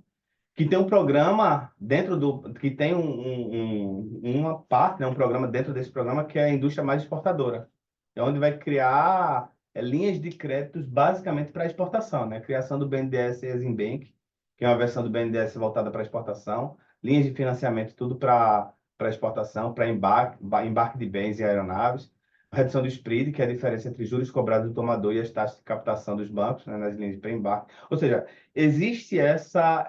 [SPEAKER 2] Que tem um programa dentro que tem uma parte, né, um programa dentro desse programa que é a indústria mais exportadora, é onde vai criar linhas de créditos basicamente para exportação, né? Criação do BNDES Exim Bank, que é uma versão do BNDES voltada para exportação, linhas de financiamento tudo para exportação, para embarque de bens e aeronaves, redução do spread, que é a diferença entre juros cobrados do tomador e as taxas de captação dos bancos, né, nas linhas de pré-embarque. Ou seja, existe essa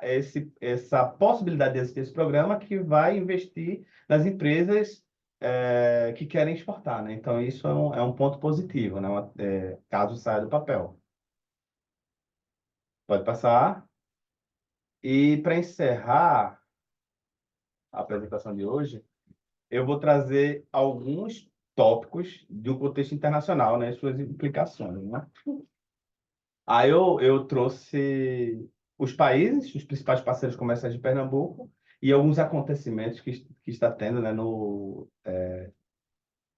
[SPEAKER 2] possibilidade de existir esse programa que vai investir nas empresas que querem exportar, né? Então, isso é um ponto positivo, né? Caso saia do papel. Pode passar. E para encerrar a apresentação de hoje, eu vou trazer alguns tópicos de um contexto internacional, né? Suas implicações, né? Aí eu trouxe os países, os principais parceiros comerciais de Pernambuco e alguns acontecimentos que está tendo, né, no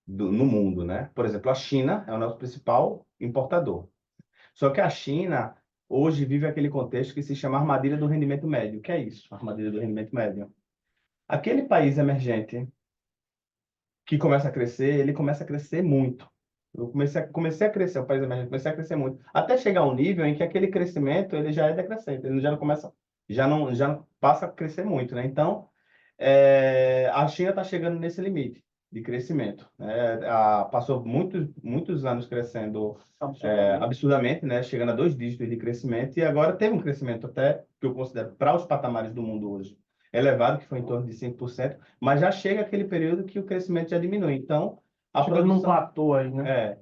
[SPEAKER 2] mundo, né? Por exemplo, a China é o nosso principal importador. Só que a China hoje vive aquele contexto que se chama armadilha do rendimento médio. O que é isso? Armadilha do rendimento médio. Aquele país emergente que começa a crescer, ele começa a crescer muito. Eu comecei a crescer, o país emergente comecei a crescer muito, até chegar a um nível em que aquele crescimento ele já é decrescente, ele já não começa, já não passa a crescer muito, né? Então, a China está chegando nesse limite de crescimento, né? Passou muitos anos crescendo absurdamente, né? Chegando a 2 dígitos de crescimento e agora teve um crescimento até que eu considero para os patamares do mundo hoje elevado, que foi em torno de 5%, mas já chega aquele período que o crescimento já diminui. Então, a
[SPEAKER 1] Chegando num
[SPEAKER 2] produção
[SPEAKER 1] platô aí, né?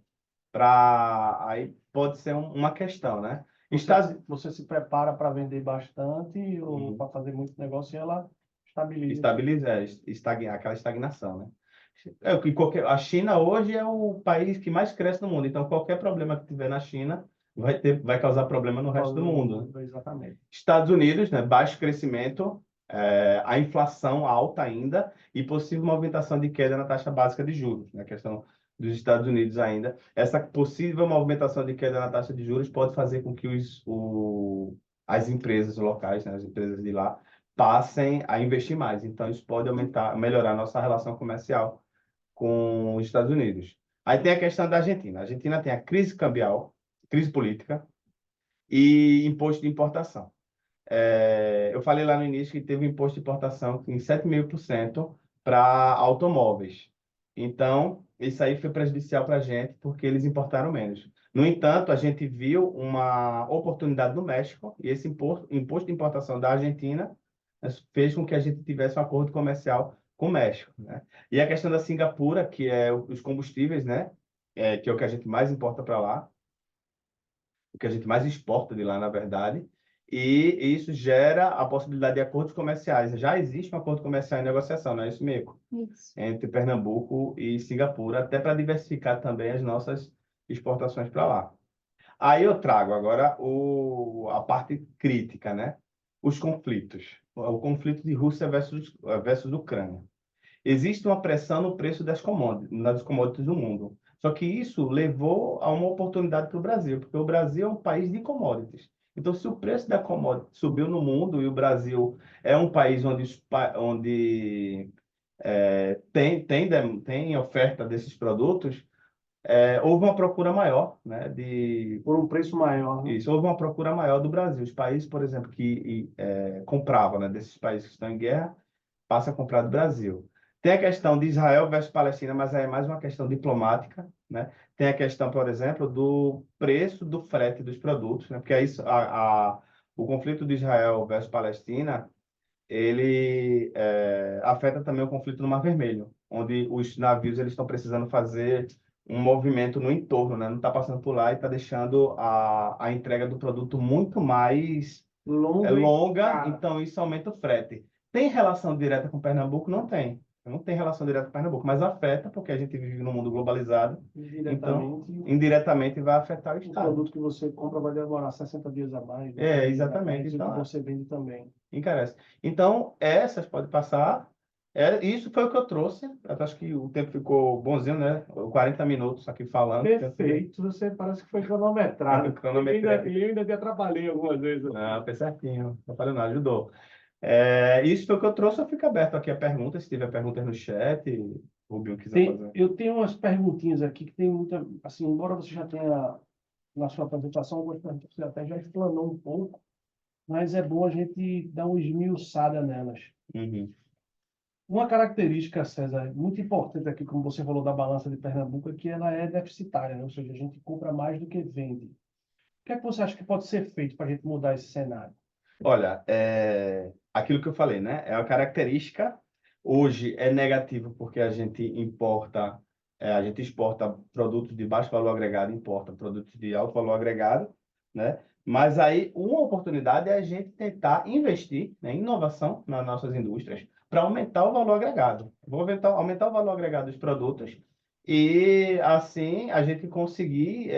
[SPEAKER 2] aí pode ser uma questão, né?
[SPEAKER 1] Você se prepara para vender bastante ou
[SPEAKER 2] Uhum.
[SPEAKER 1] para fazer muito negócio e ela estabiliza.
[SPEAKER 2] Aquela estagnação, né? A China hoje é o país que mais cresce no mundo, então qualquer problema que tiver na China vai causar problema no resto do mundo, né?
[SPEAKER 1] Exatamente.
[SPEAKER 2] Estados Unidos, né? Baixo crescimento, a inflação alta ainda e possível movimentação de queda na taxa básica de juros, na questão dos Estados Unidos ainda. Essa possível movimentação de queda na taxa de juros pode fazer com que as empresas locais, né? As empresas de lá, passem a investir mais. Então, isso pode melhorar a nossa relação comercial com os Estados Unidos. Aí tem a questão da Argentina. A Argentina tem a crise cambial, crise política e imposto de importação. Eu falei lá no início que teve um imposto de importação em 7,5% para automóveis. Então, isso aí foi prejudicial para a gente, porque eles importaram menos. No entanto, a gente viu uma oportunidade no México, e esse imposto de importação da Argentina fez com que a gente tivesse um acordo comercial com o México, né? E a questão da Singapura, que é os combustíveis, né? Que é o que a gente mais importa para lá, o que a gente mais exporta de lá, na verdade, e isso gera a possibilidade de acordos comerciais. Já existe um acordo comercial em negociação, não é isso, Mico?
[SPEAKER 3] Isso.
[SPEAKER 2] Entre Pernambuco e Singapura, até para diversificar também as nossas exportações para lá. Aí eu trago agora a parte crítica, né? Os conflitos. O conflito de Rússia versus Ucrânia. Existe uma pressão no preço nas commodities do mundo. Só que isso levou a uma oportunidade para o Brasil, porque o Brasil é um país de commodities. Então, se o preço da commodity subiu no mundo e o Brasil é um país onde tem oferta desses produtos, houve uma procura maior, né,
[SPEAKER 1] Por um preço maior, né?
[SPEAKER 2] houve uma procura maior do Brasil. Os países, por exemplo, que compravam, né, desses países que estão em guerra, passam a comprar do Brasil. Tem a questão de Israel versus Palestina, mas aí é mais uma questão diplomática, né? Tem a questão, por exemplo, do preço do frete dos produtos, né? Porque aí o conflito de Israel versus Palestina, ele afeta também o conflito no Mar Vermelho, onde os navios eles estão precisando fazer um movimento no entorno, né? Não está passando por lá e está deixando a entrega do produto muito mais
[SPEAKER 1] Longo e
[SPEAKER 2] longa,
[SPEAKER 1] caro.
[SPEAKER 2] então isso aumenta o frete. Tem relação direta com Pernambuco? Não tem. Não tem relação direta com Pernambuco, mas afeta porque a gente vive num mundo globalizado, então
[SPEAKER 1] Diretamente,
[SPEAKER 2] indiretamente vai afetar o
[SPEAKER 1] o
[SPEAKER 2] Estado.
[SPEAKER 1] produto que você compra vai demorar 60 dias a mais, 90
[SPEAKER 2] É,
[SPEAKER 1] dias a
[SPEAKER 2] exatamente.
[SPEAKER 1] mais, e o
[SPEAKER 2] Então,
[SPEAKER 1] que você vende também.
[SPEAKER 2] encarece. Então, essas pode passar. Isso foi o que eu trouxe. Eu acho que o tempo ficou bonzinho, né? 40 minutos aqui falando.
[SPEAKER 1] Perfeito, você parece que foi cronometrado.
[SPEAKER 2] Cronometrei.
[SPEAKER 1] E eu ainda te atrapalhei algumas vezes.
[SPEAKER 2] Não, foi certinho. Não falei nada, ajudou. Isso foi o que eu trouxe. Eu fico aberto aqui a perguntas. Se tiver perguntas no chat, o Rubinho quiser fazer.
[SPEAKER 1] Eu tenho umas perguntinhas aqui que tem muita, assim, embora você já tenha na sua apresentação, algumas perguntas você até já explanou um pouco, mas é bom a gente dar uma esmiuçada nelas.
[SPEAKER 2] Uhum.
[SPEAKER 1] Uma característica, César, muito importante aqui, como você falou da balança de Pernambuco, é que ela é deficitária, né? Ou seja, a gente compra mais do que vende. O que é que você acha que pode ser feito para a gente mudar esse cenário?
[SPEAKER 2] Olha, aquilo que eu falei, né? É uma característica. Hoje é negativo porque a gente exporta produtos de baixo valor agregado, importa produtos de alto valor agregado, né? Mas aí uma oportunidade é a gente tentar investir, né, em inovação nas nossas indústrias para aumentar o valor agregado. Vou aumentar o valor agregado dos produtos e assim a gente conseguir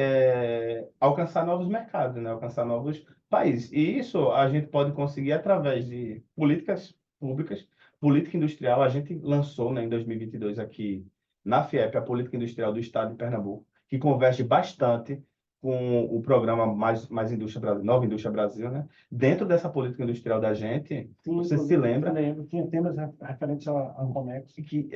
[SPEAKER 2] alcançar novos mercados, né? Alcançar novos países. E isso a gente pode conseguir através de políticas públicas, política industrial. A gente lançou, né, em 2022 aqui na FIEP a política industrial do Estado de Pernambuco, que converge bastante com o programa Mais Indústria Brasil, Nova Indústria Brasil, né? Dentro dessa política industrial da gente,
[SPEAKER 1] Sim,
[SPEAKER 2] você se lembra
[SPEAKER 1] lembro, tinha temas referentes ao Comex.
[SPEAKER 2] que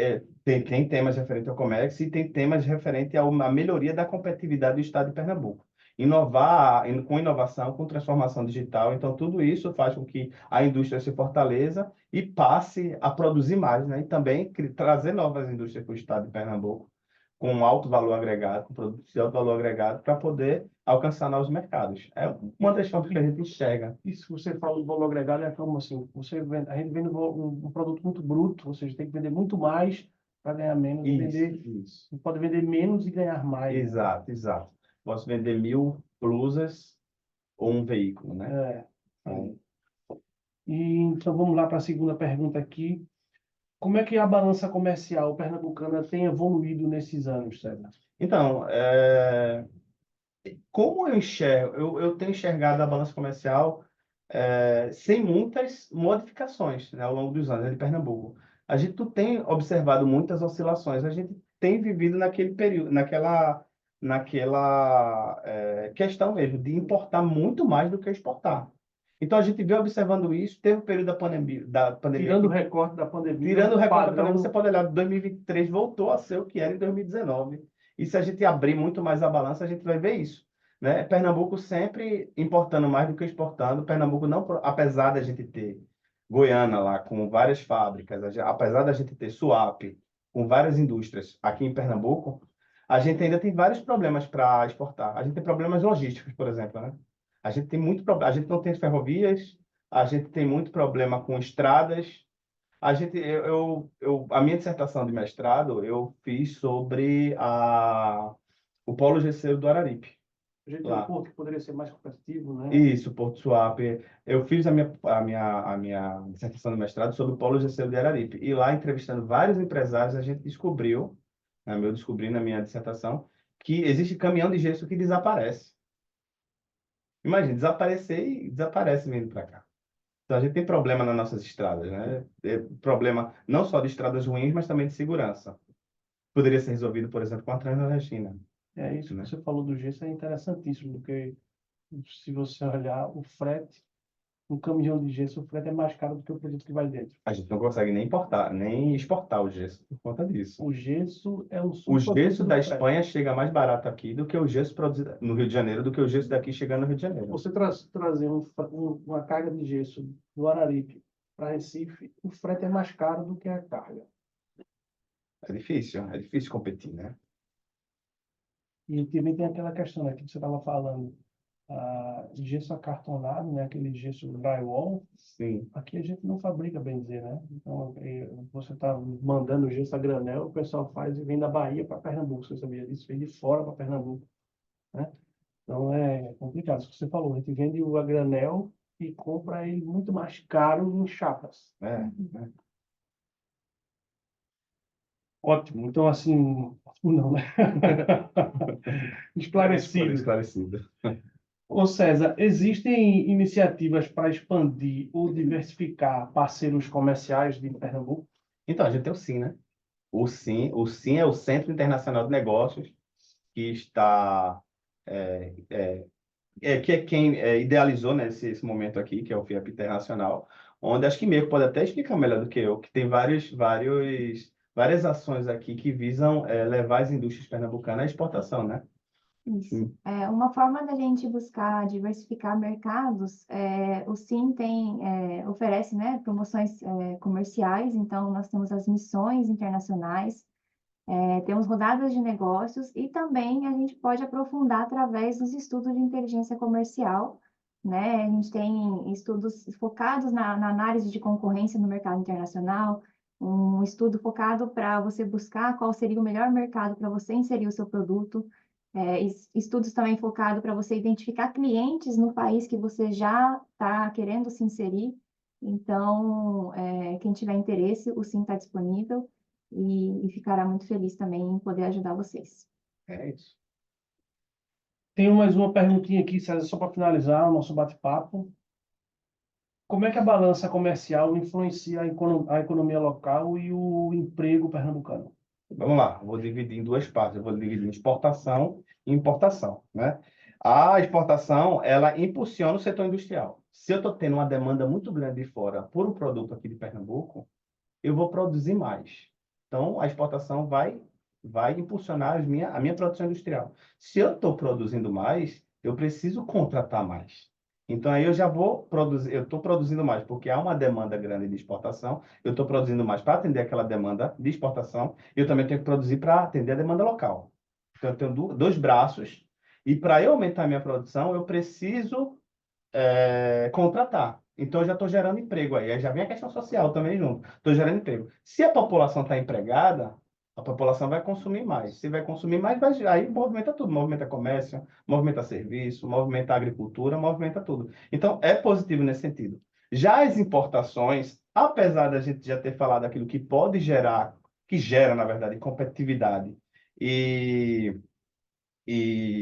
[SPEAKER 2] tem temas referentes ao comércio e tem temas referentes à melhoria da competitividade do Estado de Pernambuco. Inovar, com inovação, com transformação digital. Então, tudo isso faz com que a indústria se fortaleça e passe a produzir mais, né? E também trazer novas indústrias para o Estado de Pernambuco, com alto valor agregado, com produtos de alto valor agregado, para poder alcançar novos mercados. É uma das formas que a gente enxerga.
[SPEAKER 1] Isso que você fala do valor agregado é como assim, a gente vende um produto muito bruto, ou seja, tem que vender muito mais para ganhar menos,
[SPEAKER 2] Isso.
[SPEAKER 1] pode vender menos e ganhar mais.
[SPEAKER 2] Exato, exato. Posso vender 1000 blusas ou um veículo, né?
[SPEAKER 1] É.
[SPEAKER 2] Então,
[SPEAKER 1] E então vamos lá para a segunda pergunta aqui. Como é que a balança comercial pernambucana tem evoluído nesses anos, César?
[SPEAKER 2] Então, como eu enxergo, eu tenho enxergado a balança comercial sem muitas modificações, né, ao longo dos anos, de Pernambuco. A gente não tem observado muitas oscilações, a gente tem vivido naquele período, naquela questão mesmo, de importar muito mais do que exportar. Então, a gente veio observando isso, teve o período da pandemia
[SPEAKER 1] Tirando o recorte da pandemia,
[SPEAKER 2] tirando o recorte da
[SPEAKER 1] padrão,
[SPEAKER 2] pandemia, você pode olhar, 2023 voltou a ser o que era em 2019. E se a gente abrir muito mais a balança, a gente vai ver isso, né? Pernambuco sempre importando mais do que exportando. Pernambuco não, apesar da gente ter Goiânia lá com várias fábricas, apesar da gente ter Suape com várias indústrias aqui em Pernambuco, a gente ainda tem vários problemas para exportar. A gente tem problemas logísticos, por exemplo, né? A gente tem muito problema, a gente não tem ferrovias, a gente tem muito problema com estradas. A minha dissertação de mestrado eu fiz sobre o Polo GC do Araripe,
[SPEAKER 1] a gente tem um
[SPEAKER 2] lá.
[SPEAKER 1] porto que poderia ser mais competitivo, né?
[SPEAKER 2] Isso, Porto Suape. Eu fiz a minha dissertação de mestrado sobre o Polo GC de Araripe. E lá, entrevistando vários empresários, a gente descobriu, né, eu descobri na minha dissertação, que existe caminhão de gesso que desaparece. Imagina, desaparecer e desaparece vindo para cá. Então, a gente tem problema nas nossas estradas, né? Problema não só de estradas ruins, mas também de segurança. Poderia ser resolvido, por exemplo, com a Transnordestina,
[SPEAKER 1] É isso que
[SPEAKER 2] né?
[SPEAKER 1] você falou do gesso, é interessantíssimo, porque se você olhar o frete, um caminhão de gesso, o frete é mais caro do que o produto que vai dentro.
[SPEAKER 2] A gente não consegue nem importar, nem exportar o gesso por conta disso.
[SPEAKER 1] O gesso é um
[SPEAKER 2] O
[SPEAKER 1] subproduto
[SPEAKER 2] gesso
[SPEAKER 1] do
[SPEAKER 2] da
[SPEAKER 1] frete.
[SPEAKER 2] Espanha chega mais barato aqui do que o gesso produzido no Rio de Janeiro, do que o gesso daqui chegando no Rio de Janeiro.
[SPEAKER 1] Você trazer uma carga de gesso do Araripe para Recife, o frete é mais caro do que a carga.
[SPEAKER 2] É difícil competir, né?
[SPEAKER 1] E também tem aquela questão, né, que você estava falando, gesso acartonado, né, aquele gesso drywall.
[SPEAKER 2] Sim.
[SPEAKER 1] Aqui a gente não fabrica, bem dizer, né? Então, você está mandando gesso a granel, o pessoal faz e vem da Bahia para Pernambuco, você sabia disso? Vem de fora para Pernambuco, né? Então é complicado. Isso que você falou, a gente vende o a granel e compra ele muito mais caro em chapas.
[SPEAKER 2] Né?
[SPEAKER 1] Ótimo. Então, assim, não, né? Esclarecido.
[SPEAKER 2] Esclarecido.
[SPEAKER 1] Ô César, existem iniciativas para expandir ou diversificar parceiros comerciais de Pernambuco?
[SPEAKER 2] Então, a gente tem o SIM, né? O SIM é o Centro Internacional de Negócios, que está, que é quem idealizou, né, esse momento aqui, que é o FIEP Internacional, onde acho que Mirko pode até explicar melhor do que eu, que tem várias ações aqui que visam levar as indústrias pernambucanas à exportação, né?
[SPEAKER 3] Isso.
[SPEAKER 2] Sim.
[SPEAKER 3] Uma forma da gente buscar diversificar mercados, o SIM oferece, né, promoções comerciais, então nós temos as missões internacionais, temos rodadas de negócios e também a gente pode aprofundar através dos estudos de inteligência comercial, né? A gente tem estudos focados na análise de concorrência no mercado internacional, um estudo focado para você buscar qual seria o melhor mercado para você inserir o seu produto, estudos também focados para você identificar clientes no país que você já está querendo se inserir. Então, quem tiver interesse, o SIM está disponível e ficará muito feliz também em poder ajudar vocês.
[SPEAKER 2] É isso.
[SPEAKER 1] Tenho mais uma perguntinha aqui, César, só para finalizar o nosso bate-papo. Como é que a balança comercial influencia a economia local e o emprego pernambucano?
[SPEAKER 2] Vamos lá, eu vou dividir em duas partes. Eu vou dividir em exportação e importação, né? A exportação, ela impulsiona o setor industrial. Se eu estou tendo uma demanda muito grande de fora por um produto aqui de Pernambuco, eu vou produzir mais. Então, a exportação vai impulsionar a minha produção industrial. Se eu estou produzindo mais, eu preciso contratar mais. Então, aí eu já vou produzir, eu estou produzindo mais porque há uma demanda grande de exportação, eu estou produzindo mais para atender aquela demanda de exportação, e eu também tenho que produzir para atender a demanda local. Então, eu tenho dois braços, e para eu aumentar a minha produção, eu preciso contratar. Então, eu já estou gerando emprego aí. Aí já vem a questão social também junto. Estou gerando emprego. Se a população está empregada, a população vai consumir mais. Se vai consumir mais, aí movimenta tudo. Movimenta comércio, movimenta serviço, movimenta agricultura, movimenta tudo. Então, é positivo nesse sentido. Já as importações, apesar da gente já ter falado aquilo que pode gerar, que gera, na verdade, competitividade e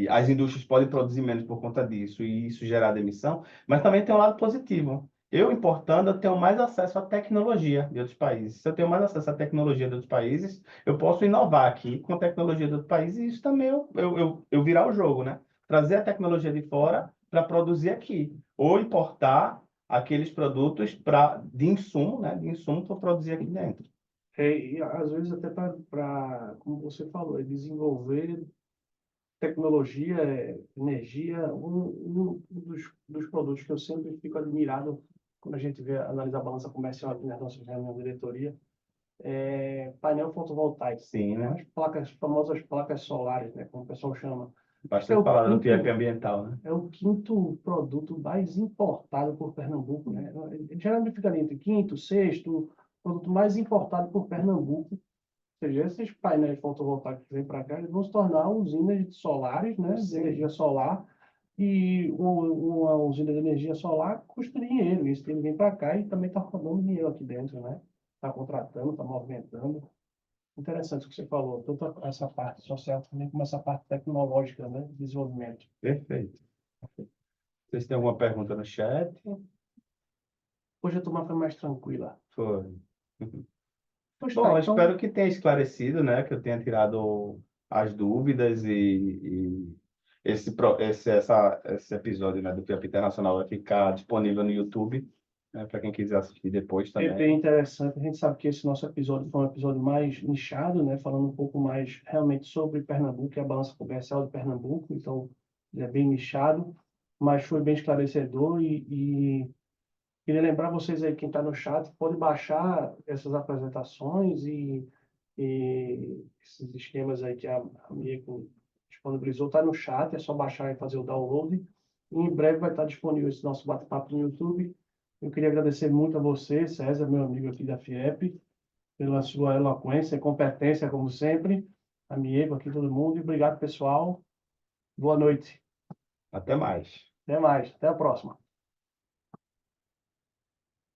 [SPEAKER 2] as indústrias podem produzir menos por conta disso, e isso gerar demissão, mas também tem um lado positivo. Eu importando, eu tenho mais acesso à tecnologia de outros países. Se eu tenho mais acesso à tecnologia de outros países, eu posso inovar aqui com a tecnologia de outros países, e isso também eu virar o jogo, né? Trazer a tecnologia de fora para produzir aqui, ou importar aqueles produtos de insumo, né? De insumo para produzir aqui dentro.
[SPEAKER 1] E às vezes até como você falou, desenvolver tecnologia, energia, um dos produtos que eu sempre fico admirado quando a gente vê analisar a balança comercial aqui na nossa reunião de diretoria, é painel fotovoltaico,
[SPEAKER 2] Sim, né?
[SPEAKER 1] as famosas placas solares, né, como o pessoal chama. É
[SPEAKER 2] Bastante
[SPEAKER 1] o
[SPEAKER 2] falado no
[SPEAKER 1] quinto,
[SPEAKER 2] PIEP ambiental, né?
[SPEAKER 1] é o quinto produto mais importado por Pernambuco, né? Ele geralmente fica ali entre quinto, sexto, produto mais importado por Pernambuco. Ou seja, esses painéis fotovoltaicos que vêm para cá, eles vão se tornar usinas solares, né, de energia solar, e uma usina de energia solar custa dinheiro, isso ele vem para cá e também está rodando dinheiro aqui dentro, né? Está contratando, está movimentando. Interessante o que você falou, tanto essa parte social também como essa parte tecnológica, né, de desenvolvimento.
[SPEAKER 2] Perfeito. Vocês têm alguma pergunta no chat?
[SPEAKER 1] Hoje a turma foi mais tranquila.
[SPEAKER 2] Foi.
[SPEAKER 1] Pois
[SPEAKER 2] Bom,
[SPEAKER 1] tá,
[SPEAKER 2] eu
[SPEAKER 1] então,
[SPEAKER 2] espero que tenha esclarecido, né? Que eu tenha tirado as dúvidas e esse episódio, né, do FIAP Internacional vai ficar disponível no YouTube, né, para quem quiser assistir depois
[SPEAKER 1] é
[SPEAKER 2] também.
[SPEAKER 1] bem interessante. A gente sabe que esse nosso episódio foi um episódio mais nichado, né? Falando um pouco mais realmente sobre Pernambuco e a balança comercial de Pernambuco. Então, ele é bem nichado, mas foi bem esclarecedor. E queria lembrar vocês aí, quem está no chat, pode baixar essas apresentações e esses esquemas aí que a Mieko disponibilizou. Está no chat, é só baixar e fazer o download. E em breve vai estar disponível esse nosso bate-papo no YouTube. Eu queria agradecer muito a você, César, meu amigo aqui da FIEP, pela sua eloquência e competência, como sempre. A Mieko aqui, todo mundo. E obrigado, pessoal. Boa noite.
[SPEAKER 2] Até mais.
[SPEAKER 1] Até mais. Até a próxima.